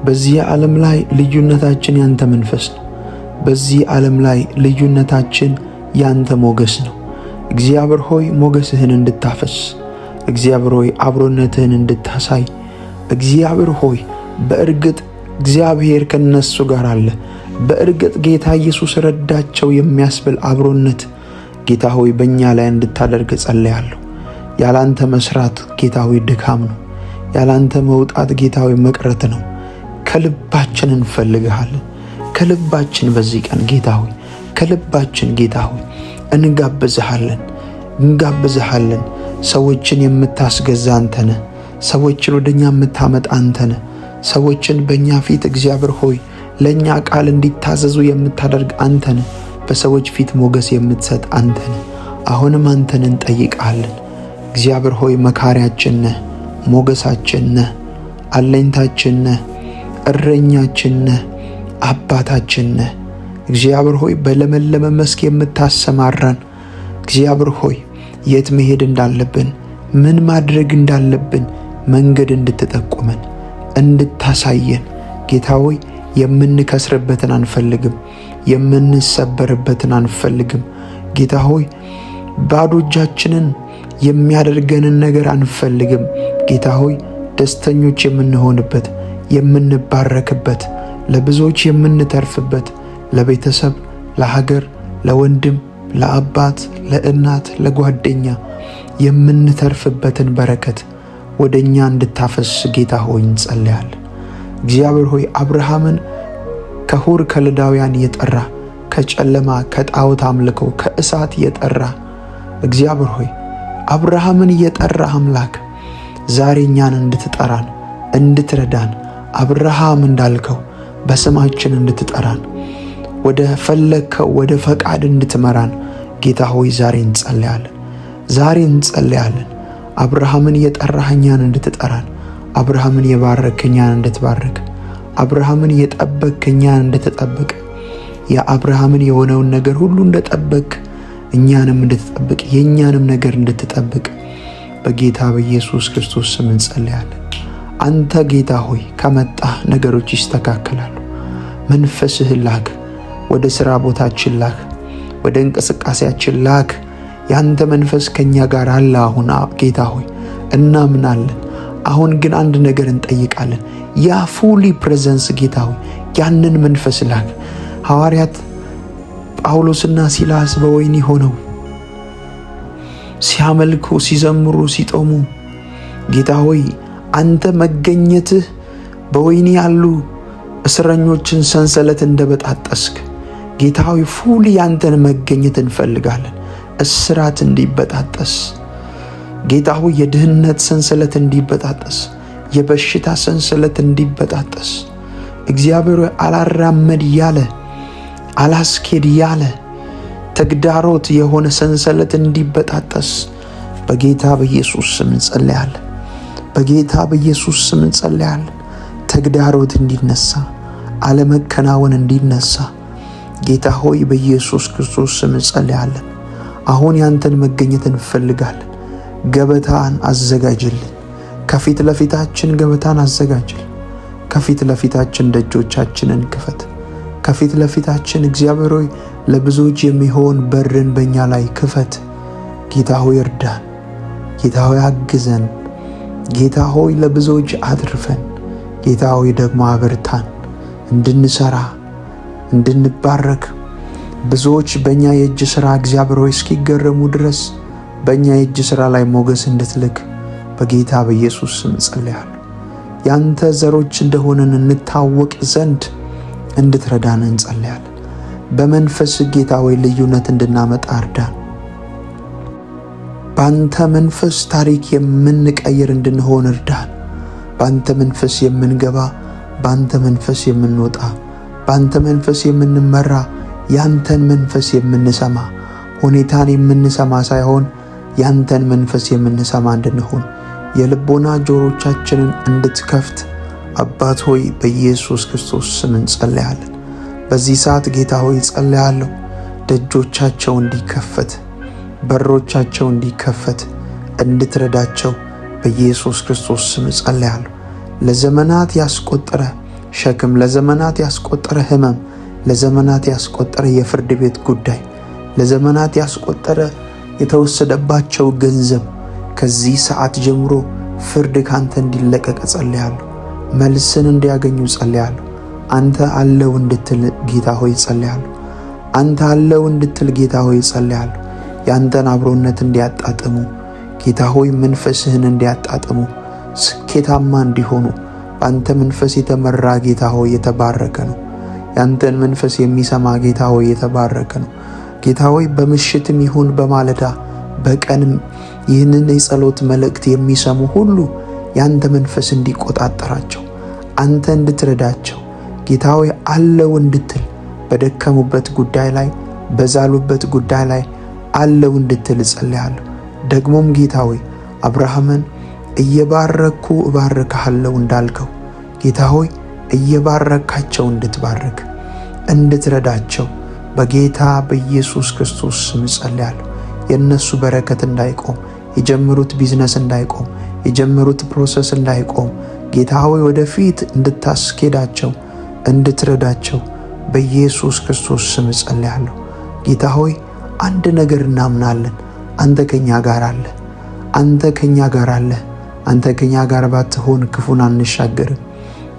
በዚህ ዓለም ላይ ልዩነታችን ያንተ መንፈስ ነው። በዚህ ዓለም ላይ ልዩነታችን ያንተ ሞገስ ነው። እግዚአብሔር ሆይ ሞገስህን እንድታፈስ፣ እግዚአብሔር ሆይ አብሮነትህን እንድታሳይ፣ እግዚአብሔር ሆይ በእርግጥ እግዚአብሔር ከነሱ ጋር አለ። በእርግጥ ጌታ ኢየሱስ ረዳቸው የሚያስብል አብሮነት ጌታ ሆይ በእኛ ላይ እንድታደርግ ጸልያለሁ። ያላንተ መስራት ጌታ ሆይ ድካም ነው። ያላንተ መውጣት ጌታ ሆይ መቅረት ነው። ከልባችን እንፈልግሃለን። ከልባችን በዚህ ቀን ጌታ ሆይ ከልባችን ጌታ ሆይ እንጋብዝሃለን። ሰዎችን የምታስገዛ አንተ ነህ። ሰዎችን ወደኛ የምታመጣ አንተ ነህ። ሰዎችን በእኛ ፊት እግዚአብሔር ሆይ ለእኛ ቃል እንዲታዘዙ የምታደርግ አንተ ነህ። በሰዎች ፊት ሞገስ የምትሰጥ አንተ ነህ። አሁንም አንተን እንጠይቃለን። እግዚአብሔር ሆይ መካሪያችን ነህ፣ ሞገሳችን ነህ፣ አለኝታችን ነህ፣ እረኛችን ነህ፣ አባታችን ነህ። እግዚአብሔር ሆይ በለመለመ መስክ የምታሰማራን እግዚአብሔር ሆይ የት መሄድ እንዳለብን ምን ማድረግ እንዳለብን መንገድ እንድትጠቁመን እንድታሳየን ጌታ ሆይ የምንከስርበትን አንፈልግም፣ የምንሰበርበትን አንፈልግም። ጌታ ሆይ ባዶ እጃችንን የሚያደርገንን ነገር አንፈልግም። ጌታ ሆይ ደስተኞች የምንሆንበት፣ የምንባረክበት፣ ለብዙዎች የምንተርፍበት፣ ለቤተሰብ፣ ለሀገር፣ ለወንድም፣ ለአባት፣ ለእናት፣ ለጓደኛ የምንተርፍበትን በረከት ወደኛ እንድታፈስ ጌታ ሆይ እንጸልያለን። እግዚአብሔር ሆይ አብርሃምን ከሁር ከለዳውያን የጠራ ከጨለማ ከጣዖት አምልኮ ከእሳት የጠራ እግዚአብሔር ሆይ አብርሃምን የጠራ አምላክ ዛሬ እኛን እንድትጠራን እንድትረዳን አብርሃም እንዳልከው በስማችን እንድትጠራን ወደ ፈለግከው ወደ ፈቃድ እንድትመራን ጌታ ሆይ ዛሬ እንጸልያለን። አብርሃምን የጠራህ እኛን እንድትጠራን፣ አብርሃምን የባረክ እኛን እንድትባርክ፣ አብርሃምን የጠበቅ እኛን እንድትጠብቅ፣ የአብርሃምን የሆነውን ነገር ሁሉ እንደጠበቅ እኛንም እንድትጠብቅ፣ የእኛንም ነገር እንድትጠብቅ በጌታ በኢየሱስ ክርስቶስ ስም እንጸልያለን። አንተ ጌታ ሆይ ከመጣህ ነገሮች ይስተካከላሉ። መንፈስህን ላክ፣ ወደ ሥራ ቦታችን ላክ፣ ወደ እንቅስቃሴያችን ላክ። ያንተ መንፈስ ከኛ ጋር አለ። አሁን ጌታ ሆይ እናምናለን። አሁን ግን አንድ ነገር እንጠይቃለን። ያ ፉሊ ፕሬዘንስ ጌታ ሆይ ያንን መንፈስ ላክ። ሐዋርያት ጳውሎስና ሲላስ በወህኒ ሆነው ሲያመልኩ፣ ሲዘምሩ፣ ሲጦሙ ጌታ ሆይ አንተ መገኘትህ በወህኒ ያሉ እስረኞችን ሰንሰለት እንደበጣጠስክ ጌታ ሆይ ፉሊ ያንተን መገኘት እንፈልጋለን። እስራት እንዲበጣጠስ ጌታ ሆይ የድህነት ሰንሰለት እንዲበጣጠስ፣ የበሽታ ሰንሰለት እንዲበጣጠስ እግዚአብሔር አላራመድ ያለ አላስኬድ ያለ ተግዳሮት የሆነ ሰንሰለት እንዲበጣጠስ በጌታ በኢየሱስ ስም እንጸልያለን። በጌታ በኢየሱስ ስም እንጸልያለን። ተግዳሮት እንዲነሳ፣ አለመከናወን እንዲነሳ ጌታ ሆይ በኢየሱስ ክርስቶስ ስም እንጸልያለን። አሁን ያንተን መገኘት እንፈልጋለን። ገበታን አዘጋጅልን። ከፊት ለፊታችን ገበታን አዘጋጅልን። ከፊት ለፊታችን ደጆቻችንን ክፈት። ከፊት ለፊታችን እግዚአብሔር ሆይ ለብዙዎች የሚሆን በርን በእኛ ላይ ክፈት። ጌታ ሆይ እርዳን። ጌታ ሆይ አግዘን። ጌታ ሆይ ለብዙዎች አትርፈን። ጌታ ሆይ ደግሞ አበርታን፣ እንድንሰራ እንድንባረክ። ብዙዎች በእኛ የእጅ ሥራ እግዚአብሔር ሆይ እስኪገረሙ ድረስ በእኛ የእጅ ሥራ ላይ ሞገስ እንድትልክ በጌታ በኢየሱስ ስም ጸልያለሁ። ያንተ ዘሮች እንደሆነን እንታወቅ ዘንድ እንድትረዳን እንጸልያለን። በመንፈስ ጌታ ሆይ ልዩነት እንድናመጣ እርዳን። በአንተ መንፈስ ታሪክ የምንቀይር እንድንሆን እርዳን። በአንተ መንፈስ የምንገባ፣ በአንተ መንፈስ የምንወጣ፣ በአንተ መንፈስ የምንመራ፣ ያንተን መንፈስ የምንሰማ፣ ሁኔታን የምንሰማ ሳይሆን ያንተን መንፈስ የምንሰማ እንድንሆን የልቦና ጆሮቻችንን እንድትከፍት አባት ሆይ በኢየሱስ ክርስቶስ ስም እንጸልያለን። በዚህ ሰዓት ጌታ ሆይ ጸልያለሁ፣ ደጆቻቸው እንዲከፈት፣ በሮቻቸው እንዲከፈት እንድትረዳቸው በኢየሱስ ክርስቶስ ስም ጸልያለሁ። ለዘመናት ያስቆጠረ ሸክም፣ ለዘመናት ያስቆጠረ ሕመም፣ ለዘመናት ያስቆጠረ የፍርድ ቤት ጉዳይ፣ ለዘመናት ያስቆጠረ የተወሰደባቸው ገንዘብ ከዚህ ሰዓት ጀምሮ ፍርድ ካንተ እንዲለቀቅ ጸልያለሁ። መልስን እንዲያገኙ ጸልያለሁ። አንተ አለው እንድትል ጌታ ሆይ ጸልያለሁ። አንተ አለው እንድትል ጌታ ሆይ ጸልያለሁ። ያንተን አብሮነት እንዲያጣጥሙ ጌታ ሆይ መንፈስህን እንዲያጣጥሙ፣ ስኬታማ እንዲሆኑ በአንተ መንፈስ የተመራ ጌታ ሆይ የተባረከ ነው። ያንተን መንፈስ የሚሰማ ጌታ ሆይ የተባረከ ነው። ጌታ ሆይ በምሽትም ይሁን በማለዳ በቀንም ይህንን የጸሎት መልእክት የሚሰሙ ሁሉ ያንተ መንፈስ እንዲቆጣጠራቸው፣ አንተ እንድትረዳቸው ጌታ ሆይ አለው እንድትል፣ በደከሙበት ጉዳይ ላይ በዛሉበት ጉዳይ ላይ አለው እንድትል ጸልያለሁ። ደግሞም ጌታ ሆይ አብርሃምን እየባረኩ እባርክሃለሁ እንዳልከው ጌታ ሆይ እየባረካቸው እንድትባርክ እንድትረዳቸው በጌታ በኢየሱስ ክርስቶስ ስም ጸልያለሁ። የእነሱ በረከት እንዳይቆም፣ የጀመሩት ቢዝነስ እንዳይቆም፣ የጀመሩት ፕሮሰስ እንዳይቆም ጌታ ሆይ ወደፊት እንድታስኬዳቸው እንድትረዳቸው በኢየሱስ ክርስቶስ ስም ጸልያለሁ። ጌታ ሆይ አንድ ነገር እናምናለን፣ አንተ ከኛ ጋር አለ። አንተ ከኛ ጋር አለ። አንተ ከኛ ጋር ባትሆን ክፉን አንሻገርም።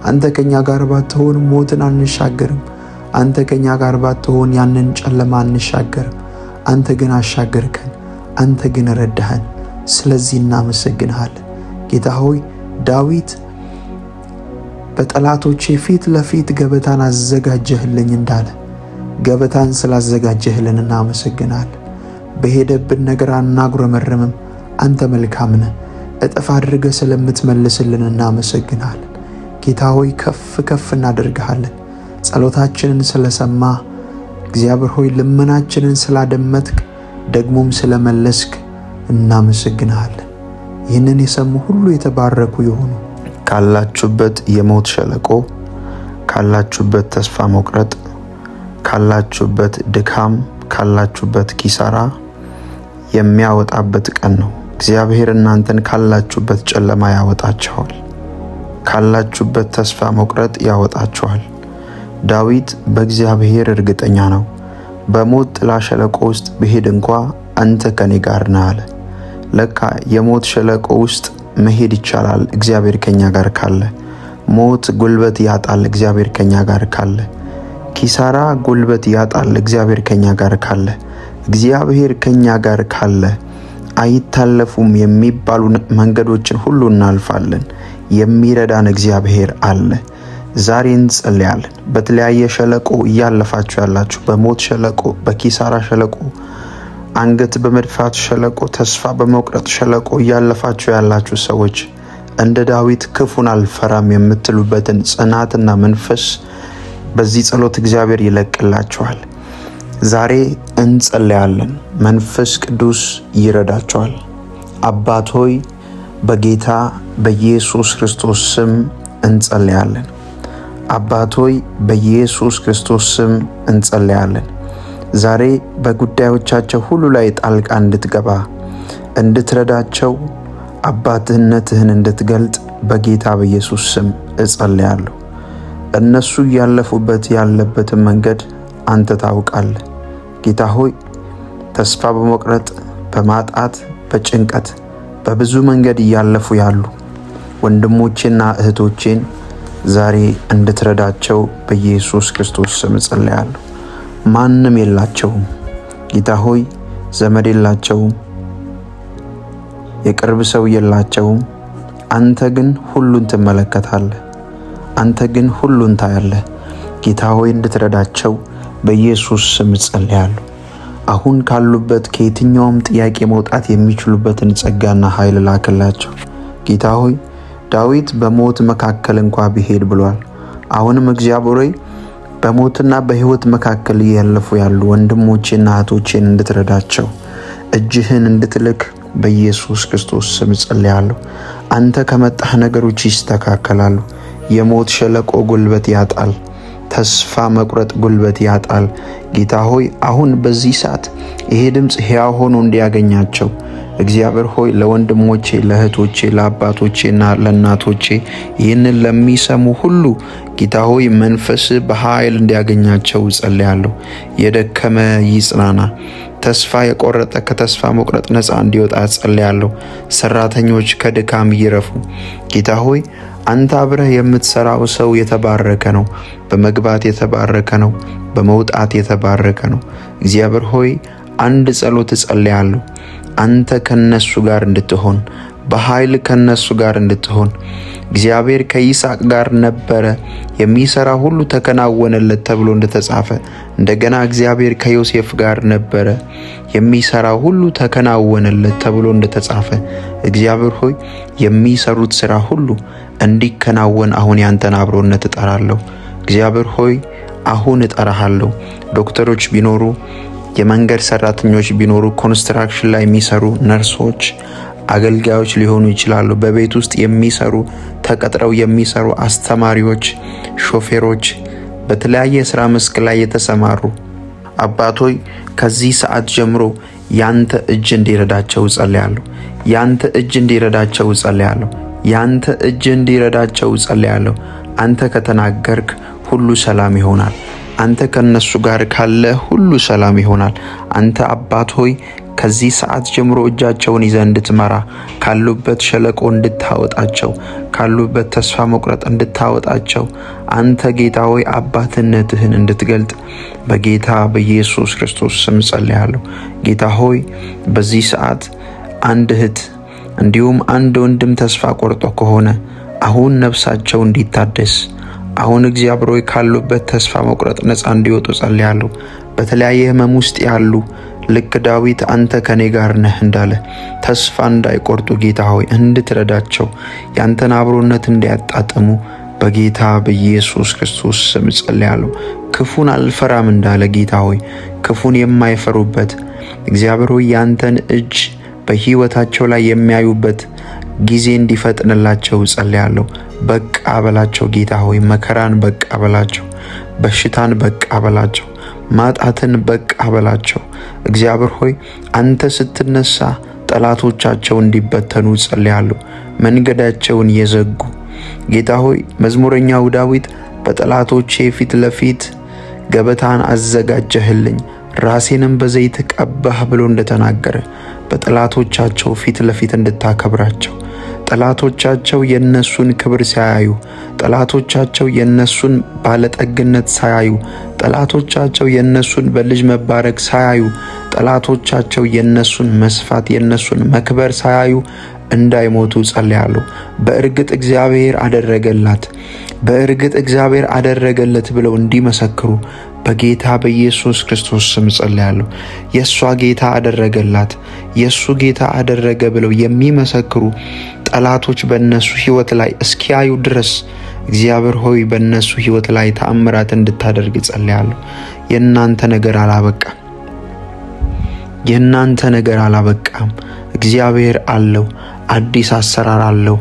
አንተ ከኛ ጋር ባትሆን ሞትን አንሻገርም። አንተ ከኛ ጋር ባትሆን ያንን ጨለማ አንሻገርም። አንተ ግን አሻገርከን፣ አንተ ግን ረዳህን። ስለዚህ እናመሰግንሃለን ጌታ ሆይ። ዳዊት በጠላቶቼ ፊት ለፊት ገበታን አዘጋጀህልኝ እንዳለ ገበታን ስላዘጋጀህልን እናመሰግናለን። በሄደብን ነገር አናጉረመርምም። አንተ መልካም ነህ። እጥፍ አድርገህ ስለምትመልስልን እናመሰግናለን ጌታ ሆይ። ከፍ ከፍ እናደርግሃለን። ጸሎታችንን ስለሰማ እግዚአብሔር ሆይ ልመናችንን ስላደመጥክ ደግሞም ስለመለስክ እናመሰግንሃለን። ይህንን የሰሙ ሁሉ የተባረኩ ይሁኑ። ካላችሁበት የሞት ሸለቆ፣ ካላችሁበት ተስፋ መቁረጥ፣ ካላችሁበት ድካም፣ ካላችሁበት ኪሳራ የሚያወጣበት ቀን ነው። እግዚአብሔር እናንተን ካላችሁበት ጨለማ ያወጣችኋል። ካላችሁበት ተስፋ መቁረጥ ያወጣችኋል። ዳዊት በእግዚአብሔር እርግጠኛ ነው። በሞት ጥላ ሸለቆ ውስጥ ብሄድ እንኳ አንተ ከኔ ጋር ነህ አለ። ለካ የሞት ሸለቆ ውስጥ መሄድ ይቻላል እግዚአብሔር ከኛ ጋር ካለ። ሞት ጉልበት ያጣል እግዚአብሔር ከኛ ጋር ካለ። ኪሳራ ጉልበት ያጣል እግዚአብሔር ከኛ ጋር ካለ። እግዚአብሔር ከኛ ጋር ካለ አይታለፉም የሚባሉ መንገዶችን ሁሉ እናልፋለን። የሚረዳን እግዚአብሔር አለ። ዛሬ እንጸልያለን። በተለያየ ሸለቆ እያለፋችሁ ያላችሁ፣ በሞት ሸለቆ፣ በኪሳራ ሸለቆ፣ አንገት በመድፋት ሸለቆ፣ ተስፋ በመቁረጥ ሸለቆ እያለፋችሁ ያላችሁ ሰዎች እንደ ዳዊት ክፉን አልፈራም የምትሉበትን ጽናትና መንፈስ በዚህ ጸሎት እግዚአብሔር ይለቅላችኋል። ዛሬ እንጸልያለን። መንፈስ ቅዱስ ይረዳችኋል። አባት ሆይ በጌታ በኢየሱስ ክርስቶስ ስም እንጸልያለን። አባት ሆይ በኢየሱስ ክርስቶስ ስም እንጸልያለን። ዛሬ በጉዳዮቻቸው ሁሉ ላይ ጣልቃ እንድትገባ እንድትረዳቸው አባትነትህን እንድትገልጥ በጌታ በኢየሱስ ስም እጸልያለሁ። እነሱ ያለፉበት ያለበትን መንገድ አንተ ታውቃለህ። ጌታ ሆይ ተስፋ በመቁረጥ በማጣት በጭንቀት በብዙ መንገድ እያለፉ ያሉ ወንድሞቼና እህቶቼን ዛሬ እንድትረዳቸው በኢየሱስ ክርስቶስ ስም እጸልያለሁ። ማንም የላቸውም ጌታ ሆይ፣ ዘመድ የላቸውም፣ የቅርብ ሰው የላቸውም። አንተ ግን ሁሉን ትመለከታለህ። አንተ ግን ሁሉን ታያለህ። ጌታ ሆይ እንድትረዳቸው በኢየሱስ ስም እጸልያለሁ። አሁን ካሉበት ከየትኛውም ጥያቄ መውጣት የሚችሉበትን ጸጋና ኃይል ላክላቸው። ጌታ ሆይ ዳዊት በሞት መካከል እንኳ ቢሄድ ብሏል። አሁንም እግዚአብሔር ሆይ በሞትና በሕይወት መካከል ያለፉ ያሉ ወንድሞቼና እህቶቼን እንድትረዳቸው እጅህን እንድትልክ በኢየሱስ ክርስቶስ ስም ጸልያለሁ። አንተ ከመጣህ ነገሮች ይስተካከላሉ። የሞት ሸለቆ ጉልበት ያጣል። ተስፋ መቁረጥ ጉልበት ያጣል። ጌታ ሆይ አሁን በዚህ ሰዓት ይሄ ድምፅ ሕያው ሆኖ እንዲያገኛቸው እግዚአብሔር ሆይ ለወንድሞቼ፣ ለእህቶቼ፣ ለአባቶቼና ለእናቶቼ ይህንን ለሚሰሙ ሁሉ ጌታ ሆይ መንፈስ በኃይል እንዲያገኛቸው ጸልያለሁ። የደከመ ይጽናና፣ ተስፋ የቆረጠ ከተስፋ መቁረጥ ነፃ እንዲወጣ ጸልያለሁ። ሰራተኞች ከድካም ይረፉ። ጌታ ሆይ አንተ አብረህ የምትሰራው ሰው የተባረከ ነው። በመግባት የተባረከ ነው። በመውጣት የተባረከ ነው። እግዚአብሔር ሆይ አንድ ጸሎት እጸልያለሁ። አንተ ከነሱ ጋር እንድትሆን፣ በኃይል ከነሱ ጋር እንድትሆን። እግዚአብሔር ከይስሐቅ ጋር ነበረ፣ የሚሰራ ሁሉ ተከናወነለት ተብሎ እንደተጻፈ፣ እንደገና እግዚአብሔር ከዮሴፍ ጋር ነበረ፣ የሚሰራ ሁሉ ተከናወነለት ተብሎ እንደተጻፈ፣ እግዚአብሔር ሆይ የሚሰሩት ስራ ሁሉ እንዲከናወን አሁን ያንተን አብሮነት እጠራለሁ። እግዚአብሔር ሆይ አሁን እጠራሃለሁ። ዶክተሮች ቢኖሩ፣ የመንገድ ሰራተኞች ቢኖሩ፣ ኮንስትራክሽን ላይ የሚሰሩ ነርሶች፣ አገልጋዮች ሊሆኑ ይችላሉ። በቤት ውስጥ የሚሰሩ ተቀጥረው የሚሰሩ አስተማሪዎች፣ ሾፌሮች፣ በተለያየ የሥራ መስክ ላይ የተሰማሩ አባቶይ ከዚህ ሰዓት ጀምሮ ያንተ እጅ እንዲረዳቸው ጸልያለሁ። ያንተ እጅ እንዲረዳቸው ጸልያለሁ። ያንተ እጅ እንዲረዳቸው ጸልያለሁ። አንተ ከተናገርክ ሁሉ ሰላም ይሆናል። አንተ ከነሱ ጋር ካለ ሁሉ ሰላም ይሆናል። አንተ አባት ሆይ ከዚህ ሰዓት ጀምሮ እጃቸውን ይዘህ እንድትመራ፣ ካሉበት ሸለቆ እንድታወጣቸው፣ ካሉበት ተስፋ መቁረጥ እንድታወጣቸው፣ አንተ ጌታ ሆይ አባትነትህን እንድትገልጥ በጌታ በኢየሱስ ክርስቶስ ስም ጸልያለሁ። ጌታ ሆይ በዚህ ሰዓት አንድ እህት እንዲሁም አንድ ወንድም ተስፋ ቆርጦ ከሆነ አሁን ነፍሳቸው እንዲታደስ፣ አሁን እግዚአብሔር ሆይ ካሉበት ተስፋ መቁረጥ ነፃ እንዲወጡ ጸልያለሁ። በተለያየ ህመም ውስጥ ያሉ ልክ ዳዊት አንተ ከኔ ጋር ነህ እንዳለ ተስፋ እንዳይቆርጡ ጌታ ሆይ እንድትረዳቸው፣ ያንተን አብሮነት እንዲያጣጥሙ በጌታ በኢየሱስ ክርስቶስ ስም ጸልያለሁ። ክፉን አልፈራም እንዳለ ጌታ ሆይ ክፉን የማይፈሩበት እግዚአብሔር ሆይ ያንተን እጅ በሕይወታቸው ላይ የሚያዩበት ጊዜ እንዲፈጥንላቸው ጸልያለሁ። በቃ በላቸው ጌታ ሆይ መከራን በቃ በላቸው፣ በሽታን በቃ በላቸው፣ ማጣትን በቃ በላቸው። እግዚአብሔር ሆይ አንተ ስትነሳ ጠላቶቻቸው እንዲበተኑ ጸልያለሁ። መንገዳቸውን የዘጉ ጌታ ሆይ መዝሙረኛው ዳዊት በጠላቶቼ ፊት ለፊት ገበታን አዘጋጀህልኝ ራሴንም በዘይት ቀባህ ብሎ እንደተናገረ በጠላቶቻቸው ፊት ለፊት እንድታከብራቸው፣ ጠላቶቻቸው የነሱን ክብር ሳያዩ፣ ጠላቶቻቸው የነሱን ባለጠግነት ሳያዩ፣ ጠላቶቻቸው የነሱን በልጅ መባረክ ሳያዩ፣ ጠላቶቻቸው የነሱን መስፋት የነሱን መክበር ሳያዩ እንዳይሞቱ ጸልያለሁ። በእርግጥ እግዚአብሔር አደረገላት፣ በእርግጥ እግዚአብሔር አደረገለት ብለው እንዲመሰክሩ በጌታ በኢየሱስ ክርስቶስ ስም ጸልያለሁ። የእሷ ጌታ አደረገላት፣ የእሱ ጌታ አደረገ ብለው የሚመሰክሩ ጠላቶች በእነሱ ሕይወት ላይ እስኪያዩ ድረስ እግዚአብሔር ሆይ በእነሱ ሕይወት ላይ ተአምራት እንድታደርግ ጸልያለሁ። የእናንተ ነገር አላበቃም፣ የእናንተ ነገር አላበቃም። እግዚአብሔር አለው፣ አዲስ አሰራር አለው፣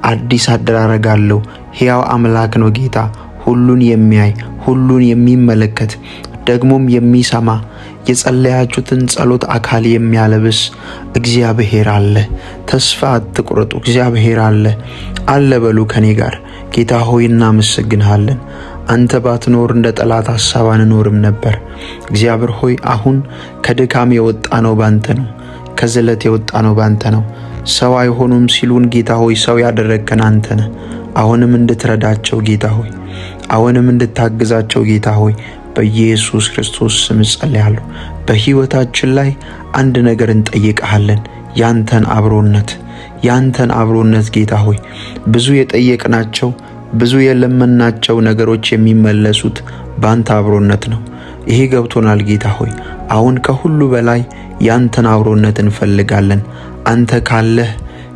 አዲስ አደራረግ አለው። ሕያው አምላክ ነው ጌታ፣ ሁሉን የሚያይ ሁሉን የሚመለከት ደግሞም የሚሰማ የጸለያችሁትን ጸሎት አካል የሚያለብስ እግዚአብሔር አለ። ተስፋ አትቁረጡ፣ እግዚአብሔር አለ በሉ ከኔ ጋር። ጌታ ሆይ እናመሰግንሃለን። አንተ ባትኖር እንደ ጠላት ሐሳብ አንኖርም ነበር። እግዚአብሔር ሆይ አሁን ከድካም የወጣ ነው ባንተ ነው፣ ከዝለት የወጣ ነው ባንተ ነው። ሰው አይሆኑም ሲሉን ጌታ ሆይ ሰው ያደረግከን አንተ ነህ። አሁንም እንድትረዳቸው ጌታ ሆይ፣ አሁንም እንድታግዛቸው ጌታ ሆይ በኢየሱስ ክርስቶስ ስም ጸልያለሁ። በሕይወታችን ላይ አንድ ነገር እንጠይቅሃለን፣ ያንተን አብሮነት ጌታ ሆይ ብዙ የጠየቅናቸው ብዙ የለመናቸው ነገሮች የሚመለሱት ባንተ አብሮነት ነው። ይሄ ገብቶናል ጌታ ሆይ። አሁን ከሁሉ በላይ ያንተን አብሮነት እንፈልጋለን። አንተ ካለህ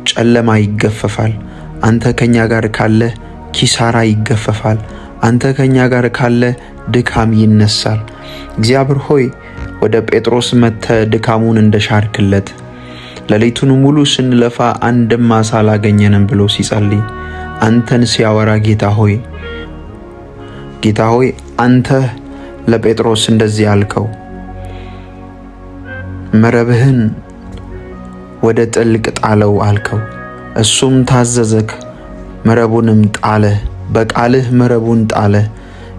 ጨለማ ይገፈፋል። አንተ ከኛ ጋር ካለህ ኪሳራ ይገፈፋል። አንተ ከኛ ጋር ካለህ ድካም ይነሳል። እግዚአብሔር ሆይ ወደ ጴጥሮስ መጥተህ ድካሙን እንደሻርክለት ሌሊቱን ሙሉ ስንለፋ አንድም ዓሣ አላገኘንም ብሎ ሲጸልይ አንተን ሲያወራ ጌታ ሆይ አንተ ለጴጥሮስ እንደዚህ ያልከው መረብህን ወደ ጥልቅ ጣለው አልከው። እሱም ታዘዘክ፣ መረቡንም ጣለ፣ በቃልህ መረቡን ጣለ።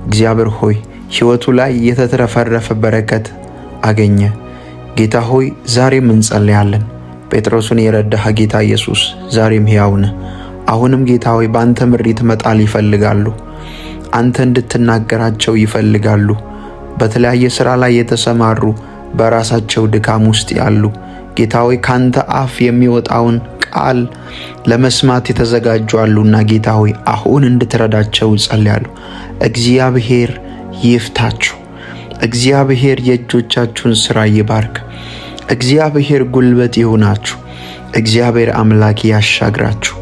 እግዚአብሔር ሆይ ሕይወቱ ላይ የተትረፈረፈ በረከት አገኘ። ጌታ ሆይ ዛሬም እንጸልያለን። ጴጥሮስን የረዳህ ጌታ ኢየሱስ ዛሬም ሕያው ነህ። አሁንም ጌታ ሆይ በአንተ ምሪት መጣል ይፈልጋሉ። አንተ እንድትናገራቸው ይፈልጋሉ። በተለያየ ሥራ ላይ የተሰማሩ በራሳቸው ድካም ውስጥ ያሉ ጌታ ሆይ ካንተ አፍ የሚወጣውን ቃል ለመስማት የተዘጋጁ አሉና ጌታ ሆይ አሁን እንድትረዳቸው ጸልያለሁ። እግዚአብሔር ይፍታችሁ። እግዚአብሔር የእጆቻችሁን ሥራ ይባርክ። እግዚአብሔር ጉልበት ይሁናችሁ። እግዚአብሔር አምላክ ያሻግራችሁ።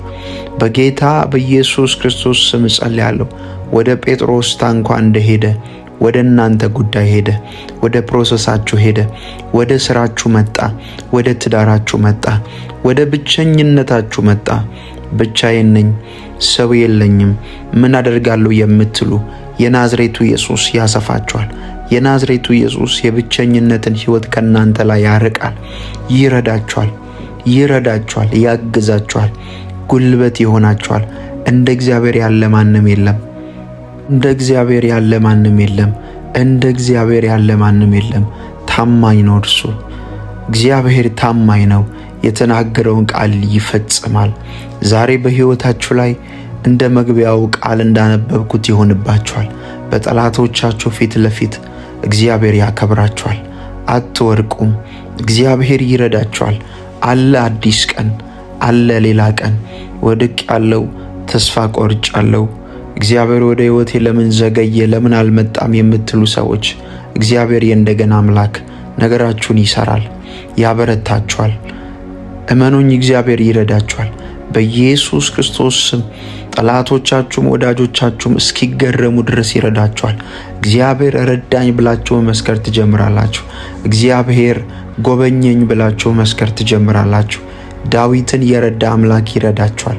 በጌታ በኢየሱስ ክርስቶስ ስም ጸልያለሁ። ወደ ጴጥሮስ ታንኳ እንደሄደ ወደ እናንተ ጉዳይ ሄደ፣ ወደ ፕሮሰሳችሁ ሄደ፣ ወደ ስራችሁ መጣ፣ ወደ ትዳራችሁ መጣ፣ ወደ ብቸኝነታችሁ መጣ። ብቻዬን ነኝ፣ ሰው የለኝም፣ ምን አደርጋለሁ የምትሉ የናዝሬቱ ኢየሱስ ያሰፋችኋል። የናዝሬቱ ኢየሱስ የብቸኝነትን ሕይወት ከናንተ ላይ ያርቃል። ይረዳችኋል፣ ያግዛችኋል፣ ጉልበት ይሆናችኋል። እንደ እግዚአብሔር ያለ ማንም የለም። እንደ እግዚአብሔር ያለ ማንም የለም። እንደ እግዚአብሔር ያለ ማንም የለም። ታማኝ ነው እርሱ። እግዚአብሔር ታማኝ ነው። የተናገረውን ቃል ይፈጽማል። ዛሬ በሕይወታችሁ ላይ እንደ መግቢያው ቃል እንዳነበብኩት ይሆንባችኋል። በጠላቶቻችሁ ፊት ለፊት እግዚአብሔር ያከብራችኋል። አትወርቁም። እግዚአብሔር ይረዳችኋል። አለ አዲስ ቀን፣ አለ ሌላ ቀን። ወድቅ ያለው ተስፋ ቆርጫለሁ፣ እግዚአብሔር ወደ ሕይወቴ ለምን ዘገየ ለምን አልመጣም የምትሉ ሰዎች እግዚአብሔር የእንደገና አምላክ ነገራችሁን ይሰራል፣ ያበረታችኋል። እመኑኝ፣ እግዚአብሔር ይረዳችኋል። በኢየሱስ ክርስቶስ ስም ጠላቶቻችሁም ወዳጆቻችሁም እስኪገረሙ ድረስ ይረዳችኋል። እግዚአብሔር ረዳኝ ብላችሁ መመስከር ትጀምራላችሁ። እግዚአብሔር ጎበኘኝ ብላችሁ መመስከር ትጀምራላችሁ። ዳዊትን የረዳ አምላክ ይረዳችኋል።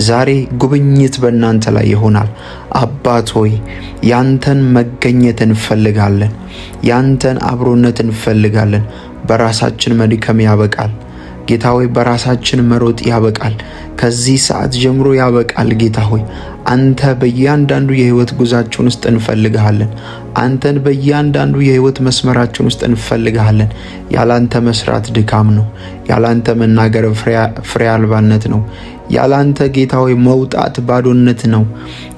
ዛሬ ጉብኝት በእናንተ ላይ ይሆናል። አባት ሆይ ያንተን መገኘት እንፈልጋለን። ያንተን አብሮነት እንፈልጋለን። በራሳችን መድከም ያበቃል። ጌታ ሆይ በራሳችን መሮጥ ያበቃል። ከዚህ ሰዓት ጀምሮ ያበቃል። ጌታ ሆይ አንተ በእያንዳንዱ የህይወት ጉዟችን ውስጥ እንፈልግሃለን። አንተን በእያንዳንዱ የህይወት መስመራችን ውስጥ እንፈልግሃለን። ያላንተ መስራት ድካም ነው። ያላንተ መናገር ፍሬ አልባነት ነው። ያላንተ ጌታ ሆይ መውጣት ባዶነት ነው።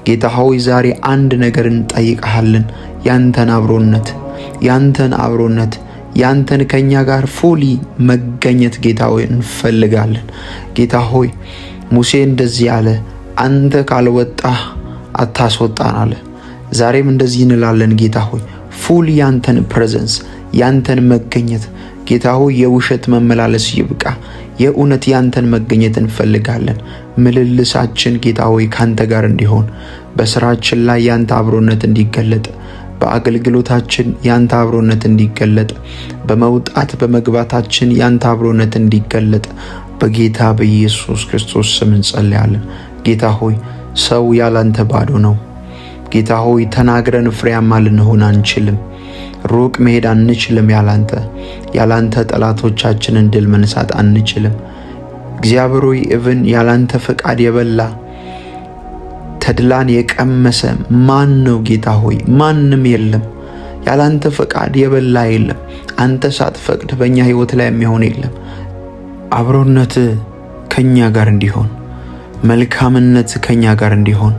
ጌታ ሆይ ዛሬ አንድ ነገር እንጠይቅሃለን። ያንተን አብሮነት ያንተን ከኛ ጋር ፉሊ መገኘት ጌታ ሆይ እንፈልጋለን። ጌታ ሆይ ሙሴ እንደዚህ አለ፣ አንተ ካልወጣህ አታስወጣን አለ። ዛሬም እንደዚህ እንላለን ጌታ ሆይ ፉሊ ያንተን ፕሬዘንስ ያንተን መገኘት ጌታ ሆይ የውሸት መመላለስ ይብቃ። የእውነት ያንተን መገኘት እንፈልጋለን። ምልልሳችን ጌታ ሆይ ካንተ ጋር እንዲሆን፣ በስራችን ላይ ያንተ አብሮነት እንዲገለጥ፣ በአገልግሎታችን ያንተ አብሮነት እንዲገለጥ፣ በመውጣት በመግባታችን ያንተ አብሮነት እንዲገለጥ በጌታ በኢየሱስ ክርስቶስ ስም እንጸልያለን። ጌታ ሆይ ሰው ያላንተ ባዶ ነው። ጌታ ሆይ ተናግረን ፍሬያማ ልንሆን አንችልም። ሩቅ መሄድ አንችልም። ያላንተ ጠላቶቻችንን ድል መንሳት አንችልም። እግዚአብሔር ሆይ ኢቭን ያላንተ ፈቃድ የበላ ተድላን የቀመሰ ማን ነው? ጌታ ሆይ ማንም የለም። ያላንተ ፈቃድ የበላ የለም። አንተ ሳትፈቅድ በእኛ ህይወት ላይ የሚሆን የለም። አብሮነት ከኛ ጋር እንዲሆን፣ መልካምነት ከኛ ጋር እንዲሆን፣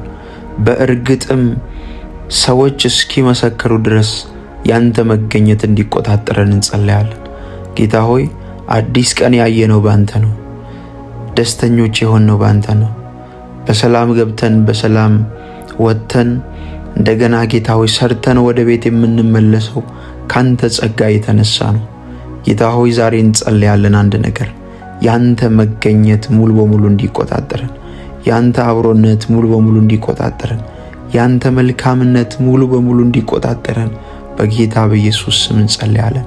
በእርግጥም ሰዎች እስኪመሰክሩ ድረስ ያንተ መገኘት እንዲቆጣጠረን እንጸልያለን። ጌታ ሆይ አዲስ ቀን ያየነው ባንተ ነው። ደስተኞች የሆነው ባንተ ነው። በሰላም ገብተን በሰላም ወጥተን እንደገና ጌታ ሆይ ሰርተን ወደ ቤት የምንመለሰው ካንተ ጸጋ የተነሳ ነው። ጌታ ሆይ ዛሬ እንጸልያለን አንድ ነገር፣ ያንተ መገኘት ሙሉ በሙሉ እንዲቆጣጠረን፣ ያንተ አብሮነት ሙሉ በሙሉ እንዲቆጣጠረን፣ ያንተ መልካምነት ሙሉ በሙሉ እንዲቆጣጠረን በጌታ በኢየሱስ ስም እንጸልያለን።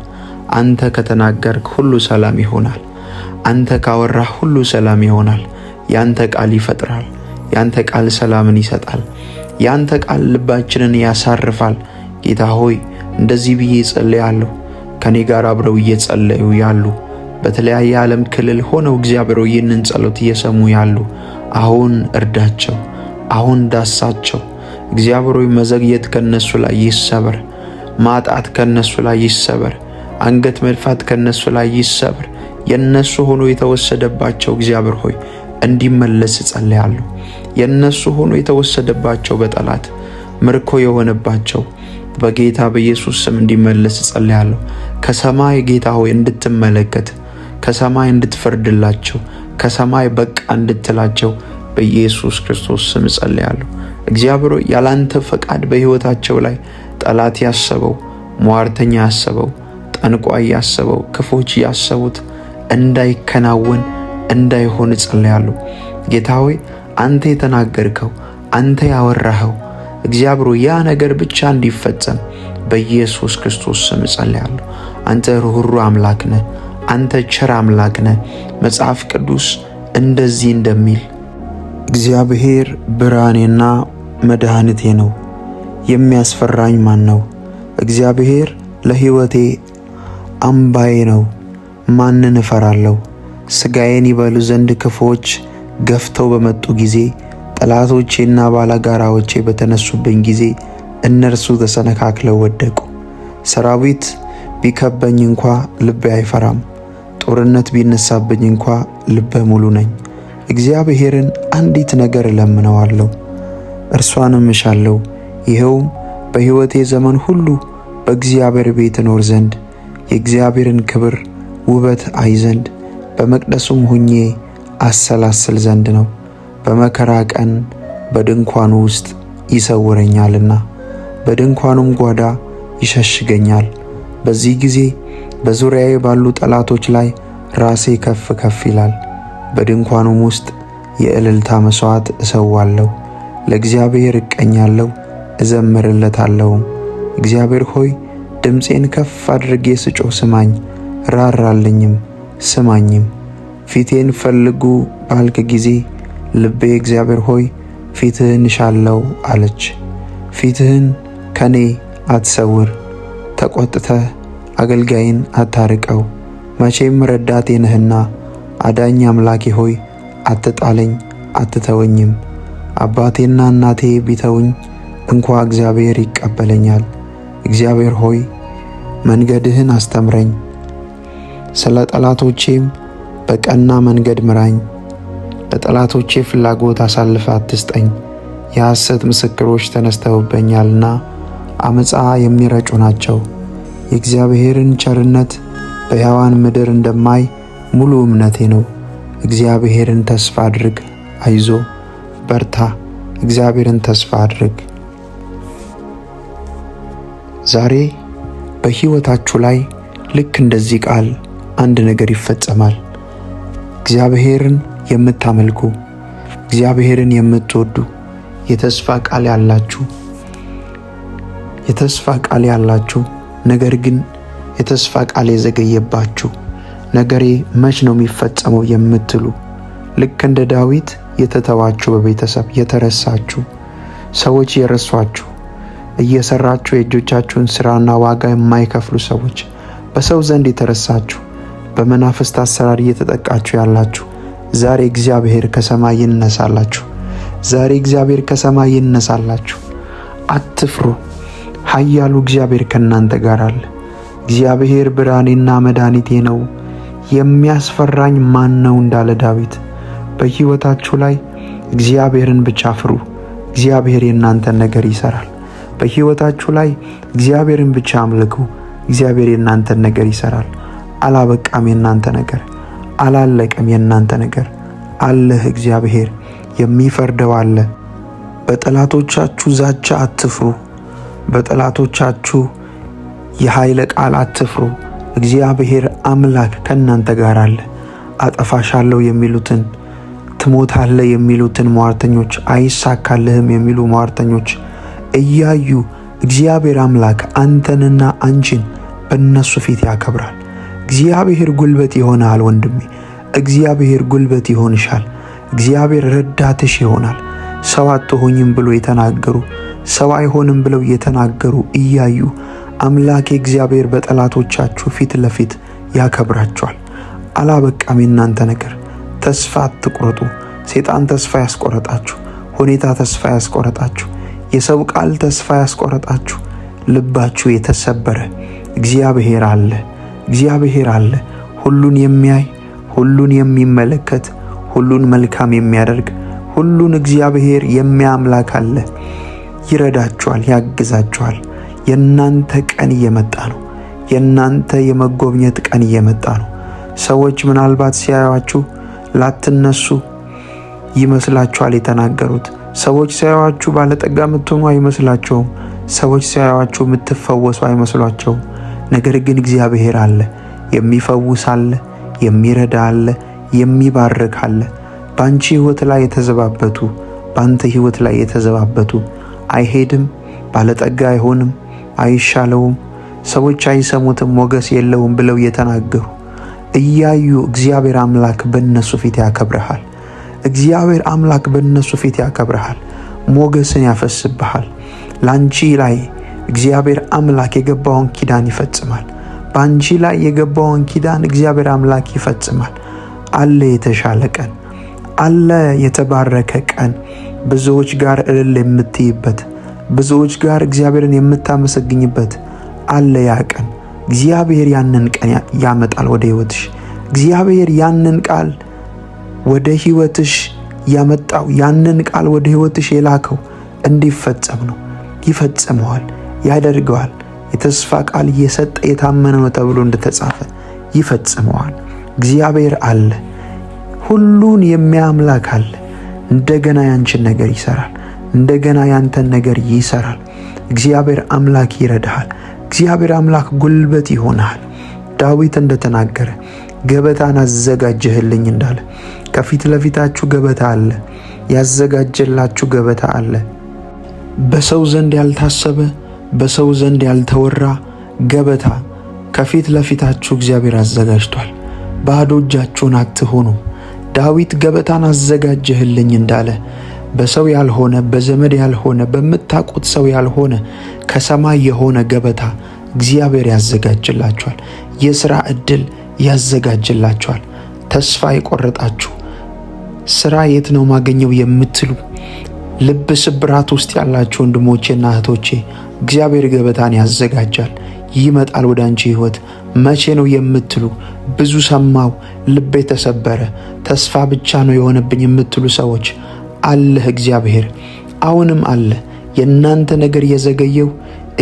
አንተ ከተናገርክ ሁሉ ሰላም ይሆናል። አንተ ካወራህ ሁሉ ሰላም ይሆናል። ያንተ ቃል ይፈጥራል። ያንተ ቃል ሰላምን ይሰጣል። ያንተ ቃል ልባችንን ያሳርፋል። ጌታ ሆይ እንደዚህ ብዬ ጸልያለሁ። ከኔ ጋር አብረው እየጸለዩ ያሉ በተለያየ ዓለም ክልል ሆነው እግዚአብሔር ይህንን ጸሎት እየሰሙ ያሉ አሁን እርዳቸው፣ አሁን ዳሳቸው። እግዚአብሔር መዘግየት ከነሱ ላይ ይሰበር፣ ማጣት ከነሱ ላይ ይሰበር፣ አንገት መድፋት ከነሱ ላይ ይሰበር። የነሱ ሆኖ የተወሰደባቸው እግዚአብሔር ሆይ እንዲመለስ ጸልያለሁ። የነሱ ሆኖ የተወሰደባቸው በጠላት ምርኮ የሆነባቸው በጌታ በኢየሱስ ስም እንዲመለስ ጸልያለሁ። ከሰማይ ጌታ ሆይ እንድትመለከት፣ ከሰማይ እንድትፈርድላቸው፣ ከሰማይ በቃ እንድትላቸው በኢየሱስ ክርስቶስ ስም ጸልያለሁ። እግዚአብሔር ያላንተ ፈቃድ በህይወታቸው ላይ ጠላት ያሰበው፣ ሟርተኛ ያሰበው፣ ጠንቋይ ያሰበው፣ ክፎች ያሰቡት እንዳይከናወን እንዳይሆን ጸልያለሁ። ጌታ ሆይ አንተ የተናገርከው አንተ ያወራኸው እግዚአብሔር ያ ነገር ብቻ እንዲፈጸም በኢየሱስ ክርስቶስ ስም ጸልያለሁ። አንተ ሩህሩህ አምላክ ነህ። አንተ ቸር አምላክ ነህ። መጽሐፍ ቅዱስ እንደዚህ እንደሚል እግዚአብሔር ብርሃኔና መድኃኒቴ ነው፣ የሚያስፈራኝ ማን ነው? እግዚአብሔር ለሕይወቴ አምባዬ ነው፣ ማንን እፈራለሁ? ሥጋዬን ይበሉ ዘንድ ክፉዎች ገፍተው በመጡ ጊዜ፣ ጠላቶቼና ባላጋራዎቼ በተነሱብኝ ጊዜ እነርሱ ተሰነካክለው ወደቁ። ሰራዊት ቢከበኝ እንኳ ልቤ አይፈራም፣ ጦርነት ቢነሳብኝ እንኳ ልበ ሙሉ ነኝ። እግዚአብሔርን አንዲት ነገር እለምነዋለሁ፣ እርሷንም እሻለሁ፣ ይኸውም በሕይወቴ ዘመን ሁሉ በእግዚአብሔር ቤት እኖር ዘንድ፣ የእግዚአብሔርን ክብር ውበት አይ ዘንድ፣ በመቅደሱም ሁኜ አሰላስል ዘንድ ነው። በመከራ ቀን በድንኳኑ ውስጥ ይሰውረኛልና በድንኳኑም ጓዳ ይሸሽገኛል። በዚህ ጊዜ በዙሪያዬ ባሉ ጠላቶች ላይ ራሴ ከፍ ከፍ ይላል። በድንኳኑም ውስጥ የእልልታ መሥዋዕት እሰዋለሁ። ለእግዚአብሔር እቀኛለሁ እዘምርለታለሁ። እግዚአብሔር ሆይ ድምፄን ከፍ አድርጌ ስጮህ ስማኝ፣ ራራልኝም ስማኝም። ፊቴን ፈልጉ ባልክ ጊዜ ልቤ እግዚአብሔር ሆይ ፊትህን እሻለሁ አለች። ፊትህን ከኔ አትሰውር፣ ተቆጥተህ አገልጋይን አታርቀው። መቼም ረዳቴ ነህና አዳኝ አምላኬ ሆይ አትጣለኝ አትተወኝም። አባቴና እናቴ ቢተውኝ እንኳ እግዚአብሔር ይቀበለኛል። እግዚአብሔር ሆይ መንገድህን አስተምረኝ፣ ስለ ጠላቶቼም በቀና መንገድ ምራኝ። ለጠላቶቼ ፍላጎት አሳልፈ አትስጠኝ። የሐሰት ምስክሮች ተነስተውብኛልና አመፃ የሚረጩ ናቸው። የእግዚአብሔርን ቸርነት በሕያዋን ምድር እንደማይ ሙሉ እምነቴ ነው። እግዚአብሔርን ተስፋ አድርግ፣ አይዞ በርታ፣ እግዚአብሔርን ተስፋ አድርግ። ዛሬ በሕይወታችሁ ላይ ልክ እንደዚህ ቃል አንድ ነገር ይፈጸማል። እግዚአብሔርን የምታመልኩ፣ እግዚአብሔርን የምትወዱ፣ የተስፋ ቃል ያላችሁ ነገር ግን የተስፋ ቃል የዘገየባችሁ፣ ነገሬ መች ነው የሚፈጸመው የምትሉ፣ ልክ እንደ ዳዊት የተተዋችሁ፣ በቤተሰብ የተረሳችሁ፣ ሰዎች የረሷችሁ፣ እየሰራችሁ የእጆቻችሁን ሥራና ዋጋ የማይከፍሉ ሰዎች፣ በሰው ዘንድ የተረሳችሁ፣ በመናፍስት አሰራር እየተጠቃችሁ ያላችሁ፣ ዛሬ እግዚአብሔር ከሰማይ ይነሳላችሁ። ዛሬ እግዚአብሔር ከሰማይ ይነሳላችሁ። አትፍሩ፣ ኃያሉ እግዚአብሔር ከእናንተ ጋር አለ። እግዚአብሔር ብርሃኔና መድኃኒቴ ነው፣ የሚያስፈራኝ ማን ነው እንዳለ ዳዊት። በሕይወታችሁ ላይ እግዚአብሔርን ብቻ ፍሩ። እግዚአብሔር የእናንተን ነገር ይሰራል። በሕይወታችሁ ላይ እግዚአብሔርን ብቻ አምልኩ። እግዚአብሔር የእናንተን ነገር ይሰራል። አላበቃም የእናንተ ነገር፣ አላለቀም የእናንተ ነገር። አለህ እግዚአብሔር የሚፈርደው አለ። በጠላቶቻችሁ ዛቻ አትፍሩ። በጠላቶቻችሁ የኃይለ ቃል አትፍሩ። እግዚአብሔር አምላክ ከእናንተ ጋር አለ። አጠፋሻለሁ የሚሉትን፣ ትሞታለህ የሚሉትን ሟርተኞች፣ አይሳካልህም የሚሉ ሟርተኞች እያዩ እግዚአብሔር አምላክ አንተንና አንቺን በእነሱ ፊት ያከብራል። እግዚአብሔር ጉልበት ይሆናል ወንድሜ። እግዚአብሔር ጉልበት ይሆንሻል። እግዚአብሔር ረዳትሽ ይሆናል። ሰው አትሆኝም ብሎ የተናገሩ፣ ሰው አይሆንም ብለው የተናገሩ እያዩ አምላኬ እግዚአብሔር በጠላቶቻችሁ ፊት ለፊት ያከብራቸዋል። አላበቃም የእናንተ ነገር። ተስፋ አትቁረጡ። ሰይጣን ተስፋ ያስቆረጣችሁ፣ ሁኔታ ተስፋ ያስቆረጣችሁ፣ የሰው ቃል ተስፋ ያስቆረጣችሁ፣ ልባችሁ የተሰበረ እግዚአብሔር አለ። እግዚአብሔር አለ። ሁሉን የሚያይ፣ ሁሉን የሚመለከት፣ ሁሉን መልካም የሚያደርግ፣ ሁሉን እግዚአብሔር የሚያምላክ አለ። ይረዳችኋል፣ ያግዛችኋል። የእናንተ ቀን እየመጣ ነው። የእናንተ የመጎብኘት ቀን እየመጣ ነው። ሰዎች ምናልባት ሲያዩአችሁ ላትነሱ ይመስላችኋል የተናገሩት። ሰዎች ሲያዩአችሁ ባለጠጋ የምትሆኑ አይመስላቸውም። ሰዎች ሲያዩአችሁ የምትፈወሱ አይመስሏቸውም። ነገር ግን እግዚአብሔር አለ። የሚፈውስ አለ፣ የሚረዳ አለ፣ የሚባርክ አለ። በአንቺ ሕይወት ላይ የተዘባበቱ፣ በአንተ ሕይወት ላይ የተዘባበቱ አይሄድም፣ ባለጠጋ አይሆንም፣ አይሻለውም፣ ሰዎች አይሰሙትም፣ ሞገስ የለውም ብለው የተናገሩ እያዩ እግዚአብሔር አምላክ በእነሱ ፊት ያከብረሃል። እግዚአብሔር አምላክ በእነሱ ፊት ያከብረሃል። ሞገስን ያፈስብሃል። ላንቺ ላይ እግዚአብሔር አምላክ የገባውን ኪዳን ይፈጽማል። በአንቺ ላይ የገባውን ኪዳን እግዚአብሔር አምላክ ይፈጽማል። አለ የተሻለ ቀን፣ አለ የተባረከ ቀን፣ ብዙዎች ጋር እልል የምትይበት፣ ብዙዎች ጋር እግዚአብሔርን የምታመሰግኝበት አለ ያ ቀን። እግዚአብሔር ያንን ቀን ያመጣል ወደ ሕይወትሽ። እግዚአብሔር ያንን ቃል ወደ ሕይወትሽ ያመጣው፣ ያንን ቃል ወደ ሕይወትሽ የላከው እንዲፈጸም ነው። ይፈጽመዋል፣ ያደርገዋል። የተስፋ ቃል እየሰጠ የታመነ ነው ተብሎ እንደተጻፈ ይፈጽመዋል። እግዚአብሔር አለ። ሁሉን የሚያምላክ አለ። እንደገና ያንቺን ነገር ይሰራል። እንደገና ያንተን ነገር ይሰራል። እግዚአብሔር አምላክ ይረዳሃል። እግዚአብሔር አምላክ ጉልበት ይሆናል። ዳዊት እንደተናገረ ገበታን አዘጋጀህልኝ እንዳለ ከፊት ለፊታችሁ ገበታ አለ፣ ያዘጋጀላችሁ ገበታ አለ። በሰው ዘንድ ያልታሰበ፣ በሰው ዘንድ ያልተወራ ገበታ ከፊት ለፊታችሁ እግዚአብሔር አዘጋጅቷል። ባዶ እጃችሁን አትሆኑ። ዳዊት ገበታን አዘጋጀህልኝ እንዳለ በሰው ያልሆነ፣ በዘመድ ያልሆነ፣ በምታውቁት ሰው ያልሆነ ከሰማይ የሆነ ገበታ እግዚአብሔር ያዘጋጅላችኋል። የሥራ ዕድል ያዘጋጅላችኋል። ተስፋ የቆረጣችሁ ሥራ የት ነው ማገኘው የምትሉ ልብ ስብራት ውስጥ ያላችሁ ወንድሞቼና እህቶቼ እግዚአብሔር ገበታን ያዘጋጃል። ይመጣል ወደ አንቺ ሕይወት። መቼ ነው የምትሉ ብዙ ሰማው፣ ልቤ ተሰበረ፣ ተስፋ ብቻ ነው የሆነብኝ የምትሉ ሰዎች አለህ እግዚአብሔር አሁንም አለ። የእናንተ ነገር የዘገየው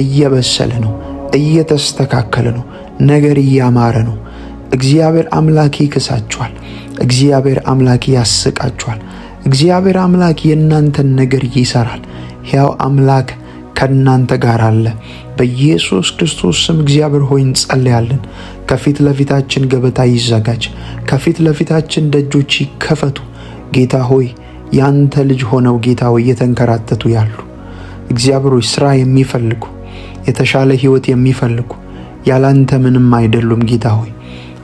እየበሰለ ነው፣ እየተስተካከለ ነው፣ ነገር እያማረ ነው። እግዚአብሔር አምላክ ይክሳችኋል። እግዚአብሔር አምላክ ያስቃችኋል። እግዚአብሔር አምላክ የእናንተን ነገር ይሰራል። ሕያው አምላክ ከእናንተ ጋር አለ። በኢየሱስ ክርስቶስ ስም እግዚአብሔር ሆይ እንጸልያለን። ከፊት ለፊታችን ገበታ ይዘጋጅ። ከፊት ለፊታችን ደጆች ይከፈቱ። ጌታ ሆይ ያንተ ልጅ ሆነው ጌታ ሆይ እየተንከራተቱ ያሉ እግዚአብሔር ሆይ ሥራ የሚፈልጉ የተሻለ ሕይወት የሚፈልጉ ያላንተ ምንም አይደሉም። ጌታ ሆይ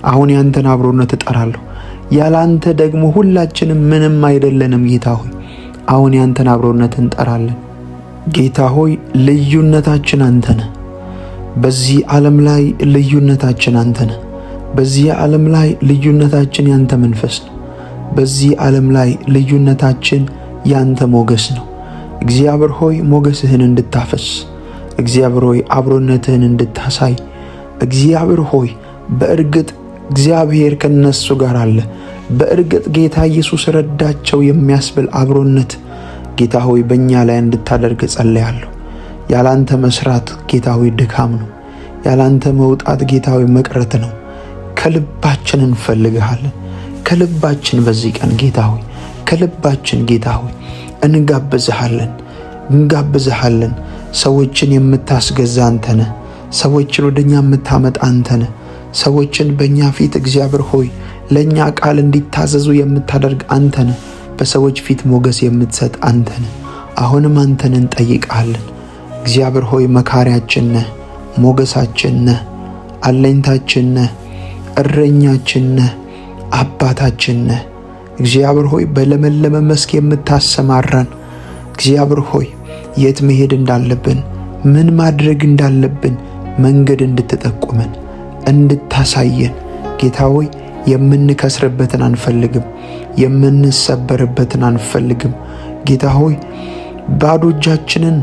አሁን ያንተን አብሮነት እጠራለሁ። ያላንተ ደግሞ ሁላችንም ምንም አይደለንም። ጌታ ሆይ አሁን ያንተን አብሮነት እንጠራለን። ጌታ ሆይ ልዩነታችን አንተ ነህ። በዚህ ዓለም ላይ ልዩነታችን አንተ ነህ። በዚህ ዓለም ላይ ልዩነታችን ያንተ መንፈስ ነው። በዚህ ዓለም ላይ ልዩነታችን ያንተ ሞገስ ነው። እግዚአብሔር ሆይ ሞገስህን እንድታፈስ፣ እግዚአብሔር ሆይ አብሮነትህን እንድታሳይ፣ እግዚአብሔር ሆይ በእርግጥ እግዚአብሔር ከነሱ ጋር አለ። በእርግጥ ጌታ ኢየሱስ ረዳቸው የሚያስብል አብሮነት ጌታ ሆይ በእኛ ላይ እንድታደርግ ጸልያለሁ። ያላንተ መስራት ጌታ ሆይ ድካም ነው። ያላንተ መውጣት ጌታ ሆይ መቅረት ነው። ከልባችን እንፈልግሃለን። ከልባችን በዚህ ቀን ጌታ ሆይ ከልባችን ጌታ ሆይ እንጋብዝሃለን። ሰዎችን የምታስገዛ አንተ ነህ። ሰዎችን ወደኛ የምታመጣ አንተ ነህ። ሰዎችን በእኛ ፊት እግዚአብሔር ሆይ ለእኛ ቃል እንዲታዘዙ የምታደርግ አንተ ነህ። በሰዎች ፊት ሞገስ የምትሰጥ አንተ ነህ። አሁንም አንተን እንጠይቃለን። እግዚአብሔር ሆይ መካሪያችን ነህ፣ ሞገሳችን ነህ፣ አለኝታችን ነህ፣ እረኛችን ነህ፣ አባታችን ነህ። እግዚአብሔር ሆይ በለመለመ መስክ የምታሰማራን እግዚአብሔር ሆይ የት መሄድ እንዳለብን ምን ማድረግ እንዳለብን መንገድ እንድትጠቁመን እንድታሳየን ጌታ ሆይ የምንከስርበትን አንፈልግም፣ የምንሰበርበትን አንፈልግም። ጌታ ሆይ ባዶ እጃችንን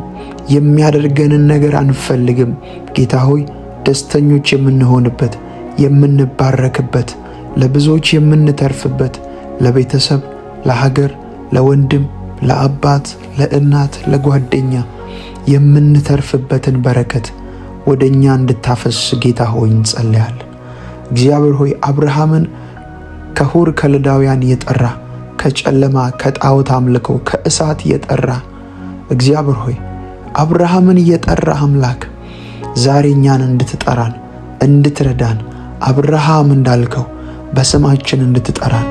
የሚያደርገንን ነገር አንፈልግም። ጌታ ሆይ ደስተኞች የምንሆንበት የምንባረክበት ለብዙዎች የምንተርፍበት ለቤተሰብ፣ ለሀገር፣ ለወንድም፣ ለአባት፣ ለእናት፣ ለጓደኛ የምንተርፍበትን በረከት ወደኛ እንድታፈስ ጌታ ሆይ እንጸልያለን። እግዚአብሔር ሆይ አብርሃምን ከሁር ከለዳውያን የጠራ ከጨለማ ከጣዖት አምልኮ ከእሳት የጠራ እግዚአብሔር ሆይ አብርሃምን የጠራ አምላክ ዛሬ እኛን እንድትጠራን እንድትረዳን አብርሃም እንዳልከው በስማችን እንድትጠራን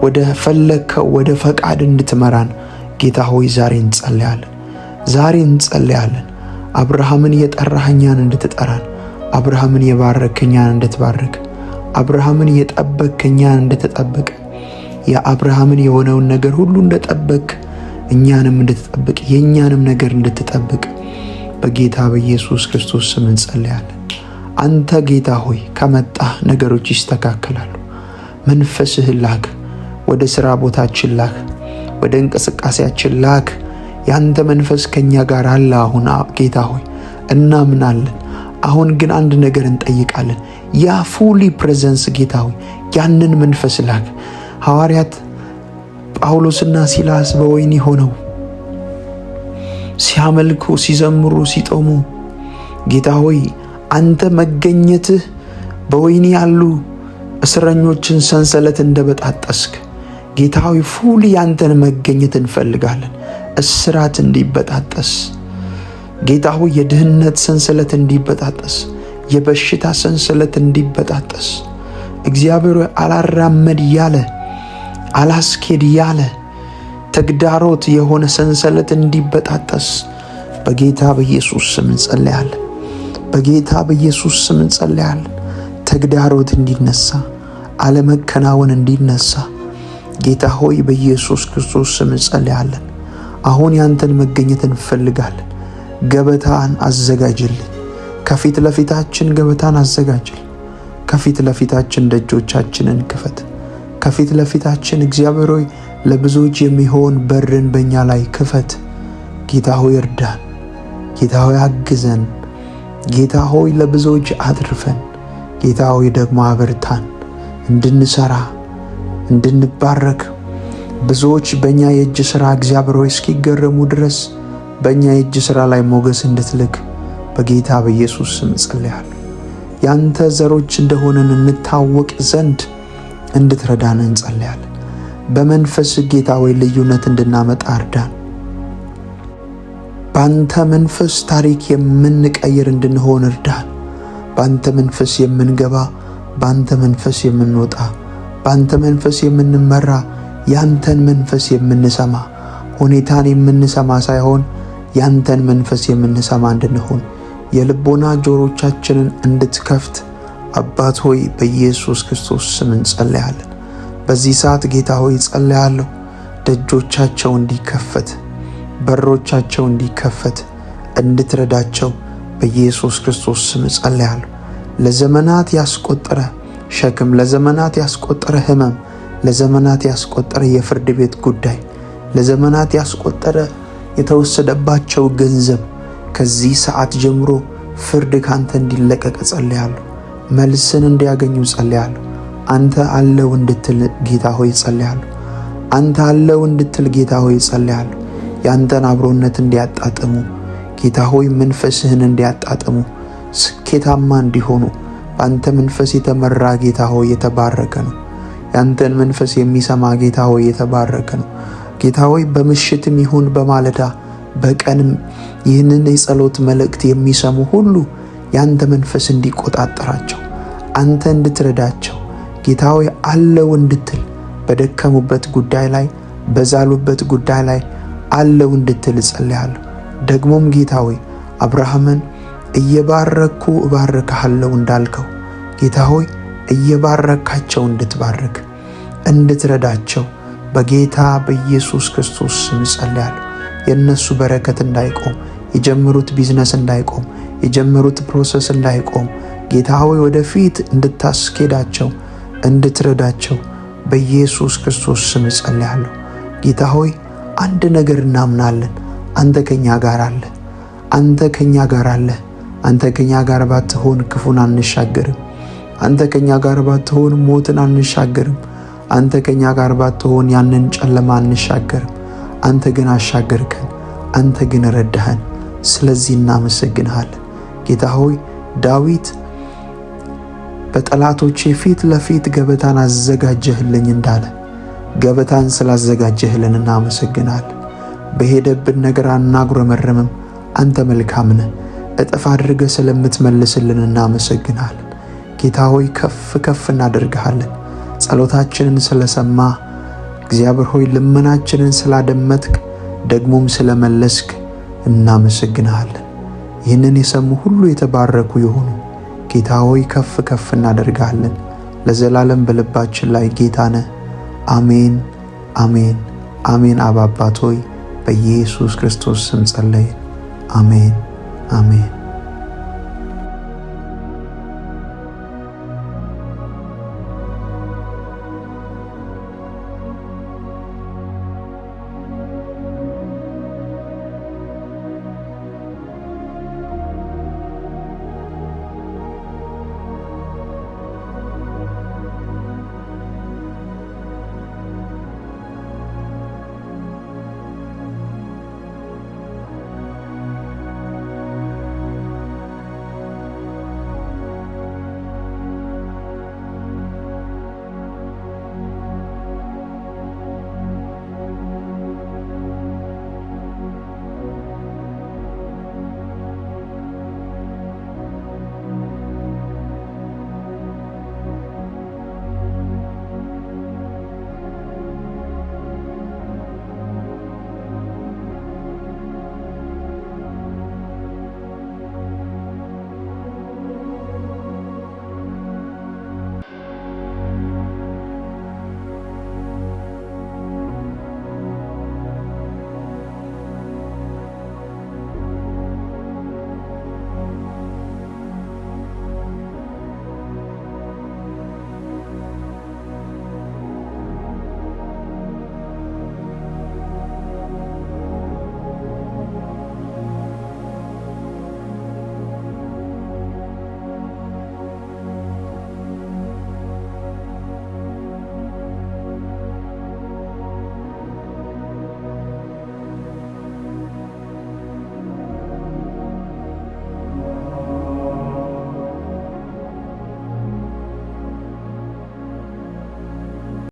ወደ ፈለግከው ወደ ፈቃድ እንድትመራን ጌታ ሆይ ዛሬ እንጸልያለን። አብርሃምን የጠራህ እኛን እንድትጠራን፣ አብርሃምን የባረክ እኛን እንድትባርክ፣ አብርሃምን የጠበቅ እኛን እንድትጠብቅ፣ የአብርሃምን የሆነውን ነገር ሁሉ እንደጠበቅ እኛንም እንድትጠብቅ፣ የእኛንም ነገር እንድትጠብቅ በጌታ በኢየሱስ ክርስቶስ ስም እንጸልያለን። አንተ ጌታ ሆይ ከመጣህ ነገሮች ይስተካከላሉ። መንፈስህን ላክ፣ ወደ ሥራ ቦታችን ላክ፣ ወደ እንቅስቃሴያችን ላክ። ያንተ መንፈስ ከኛ ጋር አለ። አሁን ጌታ ሆይ እናምናለን። አሁን ግን አንድ ነገር እንጠይቃለን። ያ ፉሊ ፕሬዘንስ ጌታ ሆይ ያንን መንፈስ ላክ። ሐዋርያት ጳውሎስና ሲላስ በወህኒ ሆነው ሲያመልኩ፣ ሲዘምሩ፣ ሲጦሙ ጌታ ሆይ አንተ መገኘትህ በወህኒ ያሉ እስረኞችን ሰንሰለት እንደበጣጠስክ ጌታ ሆይ ፉሊ ያንተን መገኘት እንፈልጋለን። እስራት እንዲበጣጠስ ጌታ ሆይ የድህነት ሰንሰለት እንዲበጣጠስ፣ የበሽታ ሰንሰለት እንዲበጣጠስ እግዚአብሔር ሆይ አላራመድ ያለ አላስኬድ ያለ ተግዳሮት የሆነ ሰንሰለት እንዲበጣጠስ በጌታ በኢየሱስ ስም እንጸልያለን። በጌታ በኢየሱስ ስም እንጸልያለን። ተግዳሮት እንዲነሳ፣ አለመከናወን እንዲነሳ ጌታ ሆይ በኢየሱስ ክርስቶስ ስም እንጸልያለን። አሁን ያንተን መገኘት እንፈልጋለን። ገበታን አዘጋጅልን። ከፊት ለፊታችን ገበታን አዘጋጅልን። ከፊት ለፊታችን ደጆቻችንን ክፈት። ከፊት ለፊታችን እግዚአብሔር ሆይ ለብዙዎች የሚሆን በርን በእኛ ላይ ክፈት። ጌታ ሆይ እርዳን። ጌታ ሆይ አግዘን። ጌታ ሆይ ለብዙዎች አትርፈን። ጌታ ሆይ ደግሞ አበርታን፣ እንድንሰራ እንድንባረክ። ብዙዎች በእኛ የእጅ ሥራ እግዚአብሔር ሆይ እስኪገረሙ ድረስ በእኛ የእጅ ሥራ ላይ ሞገስ እንድትልክ በጌታ በኢየሱስ ስም ጸልያለሁ። ያንተ ዘሮች እንደሆነን እንታወቅ ዘንድ እንድትረዳን እንጸልያለን። በመንፈስ ጌታ ሆይ ልዩነት እንድናመጣ እርዳን። በአንተ መንፈስ ታሪክ የምንቀይር እንድንሆን እርዳን። በአንተ መንፈስ የምንገባ፣ በአንተ መንፈስ የምንወጣ፣ በአንተ መንፈስ የምንመራ፣ ያንተን መንፈስ የምንሰማ፣ ሁኔታን የምንሰማ ሳይሆን ያንተን መንፈስ የምንሰማ እንድንሆን የልቦና ጆሮቻችንን እንድትከፍት አባት ሆይ በኢየሱስ ክርስቶስ ስም እንጸልያለን። በዚህ ሰዓት ጌታ ሆይ ጸልያለሁ፣ ደጆቻቸው እንዲከፈት፣ በሮቻቸው እንዲከፈት እንድትረዳቸው በኢየሱስ ክርስቶስ ስም ጸልያለሁ። ለዘመናት ያስቆጠረ ሸክም፣ ለዘመናት ያስቆጠረ ሕመም፣ ለዘመናት ያስቆጠረ የፍርድ ቤት ጉዳይ፣ ለዘመናት ያስቆጠረ የተወሰደባቸው ገንዘብ ከዚህ ሰዓት ጀምሮ ፍርድ ካንተ እንዲለቀቅ ጸልያለሁ። መልስን እንዲያገኙ ጸልያለሁ። አንተ አለው እንድትል ጌታ ሆይ ጸልያለሁ። አንተ አለው እንድትል ጌታ ሆይ ጸልያለሁ። ያንተን አብሮነት እንዲያጣጥሙ ጌታ ሆይ መንፈስህን እንዲያጣጥሙ ስኬታማ እንዲሆኑ በአንተ መንፈስ የተመራ ጌታ ሆይ የተባረከ ነው። ያንተን መንፈስ የሚሰማ ጌታ ሆይ የተባረከ ነው። ጌታ ሆይ በምሽትም ይሁን በማለዳ በቀንም ይህንን የጸሎት መልእክት የሚሰሙ ሁሉ ያንተ መንፈስ እንዲቆጣጠራቸው፣ አንተ እንድትረዳቸው ጌታ ሆይ አለው እንድትል በደከሙበት ጉዳይ ላይ በዛሉበት ጉዳይ ላይ አለው እንድትል ጸልያለሁ። ደግሞም ጌታ ሆይ አብርሃምን እየባረኩ እባርክሃለሁ እንዳልከው ጌታ ሆይ እየባረካቸው እንድትባርክ እንድትረዳቸው በጌታ በኢየሱስ ክርስቶስ ስም ጸልያለሁ። የነሱ በረከት እንዳይቆም፣ የጀመሩት ቢዝነስ እንዳይቆም፣ የጀመሩት ፕሮሰስ እንዳይቆም ጌታ ሆይ ወደፊት እንድታስኬዳቸው እንድትረዳቸው በኢየሱስ ክርስቶስ ስም ጸልያለሁ። ጌታ ሆይ አንድ ነገር እናምናለን፣ አንተ ከኛ ጋር አለ። አንተ ከኛ ጋር አለ። አንተ ከኛ ጋር ባትሆን ክፉን አንሻገርም። አንተ ከኛ ጋር ባትሆን ሞትን አንሻገርም። አንተ ከኛ ጋር ባትሆን ያንን ጨለማ አንሻገርም። አንተ ግን አሻገርከን። አንተ ግን ረዳኸን። ስለዚህ እናመሰግንሃለን። ጌታ ሆይ ዳዊት በጠላቶቼ ፊት ለፊት ገበታን አዘጋጀህልኝ እንዳለ ገበታን ስላዘጋጀህልን እናመሰግናለን። በሄደብን ነገር አናጉረመረምም። አንተ መልካም ነህ። እጥፍ አድርገህ ስለምትመልስልን እናመሰግናለን። ጌታ ሆይ ከፍ ከፍ እናደርግሃለን። ጸሎታችንን ስለሰማ እግዚአብሔር ሆይ ልመናችንን ስላደመጥክ ደግሞም ስለመለስክ እናመሰግንሃለን። ይህንን የሰሙ ሁሉ የተባረኩ ይሁኑ። ጌታ ሆይ ከፍ ከፍ እናደርግሃለን። ለዘላለም በልባችን ላይ ጌታ ነህ። አሜን፣ አሜን፣ አሜን። አብ አባት ሆይ በኢየሱስ ክርስቶስ ስም ጸለይን። አሜን፣ አሜን።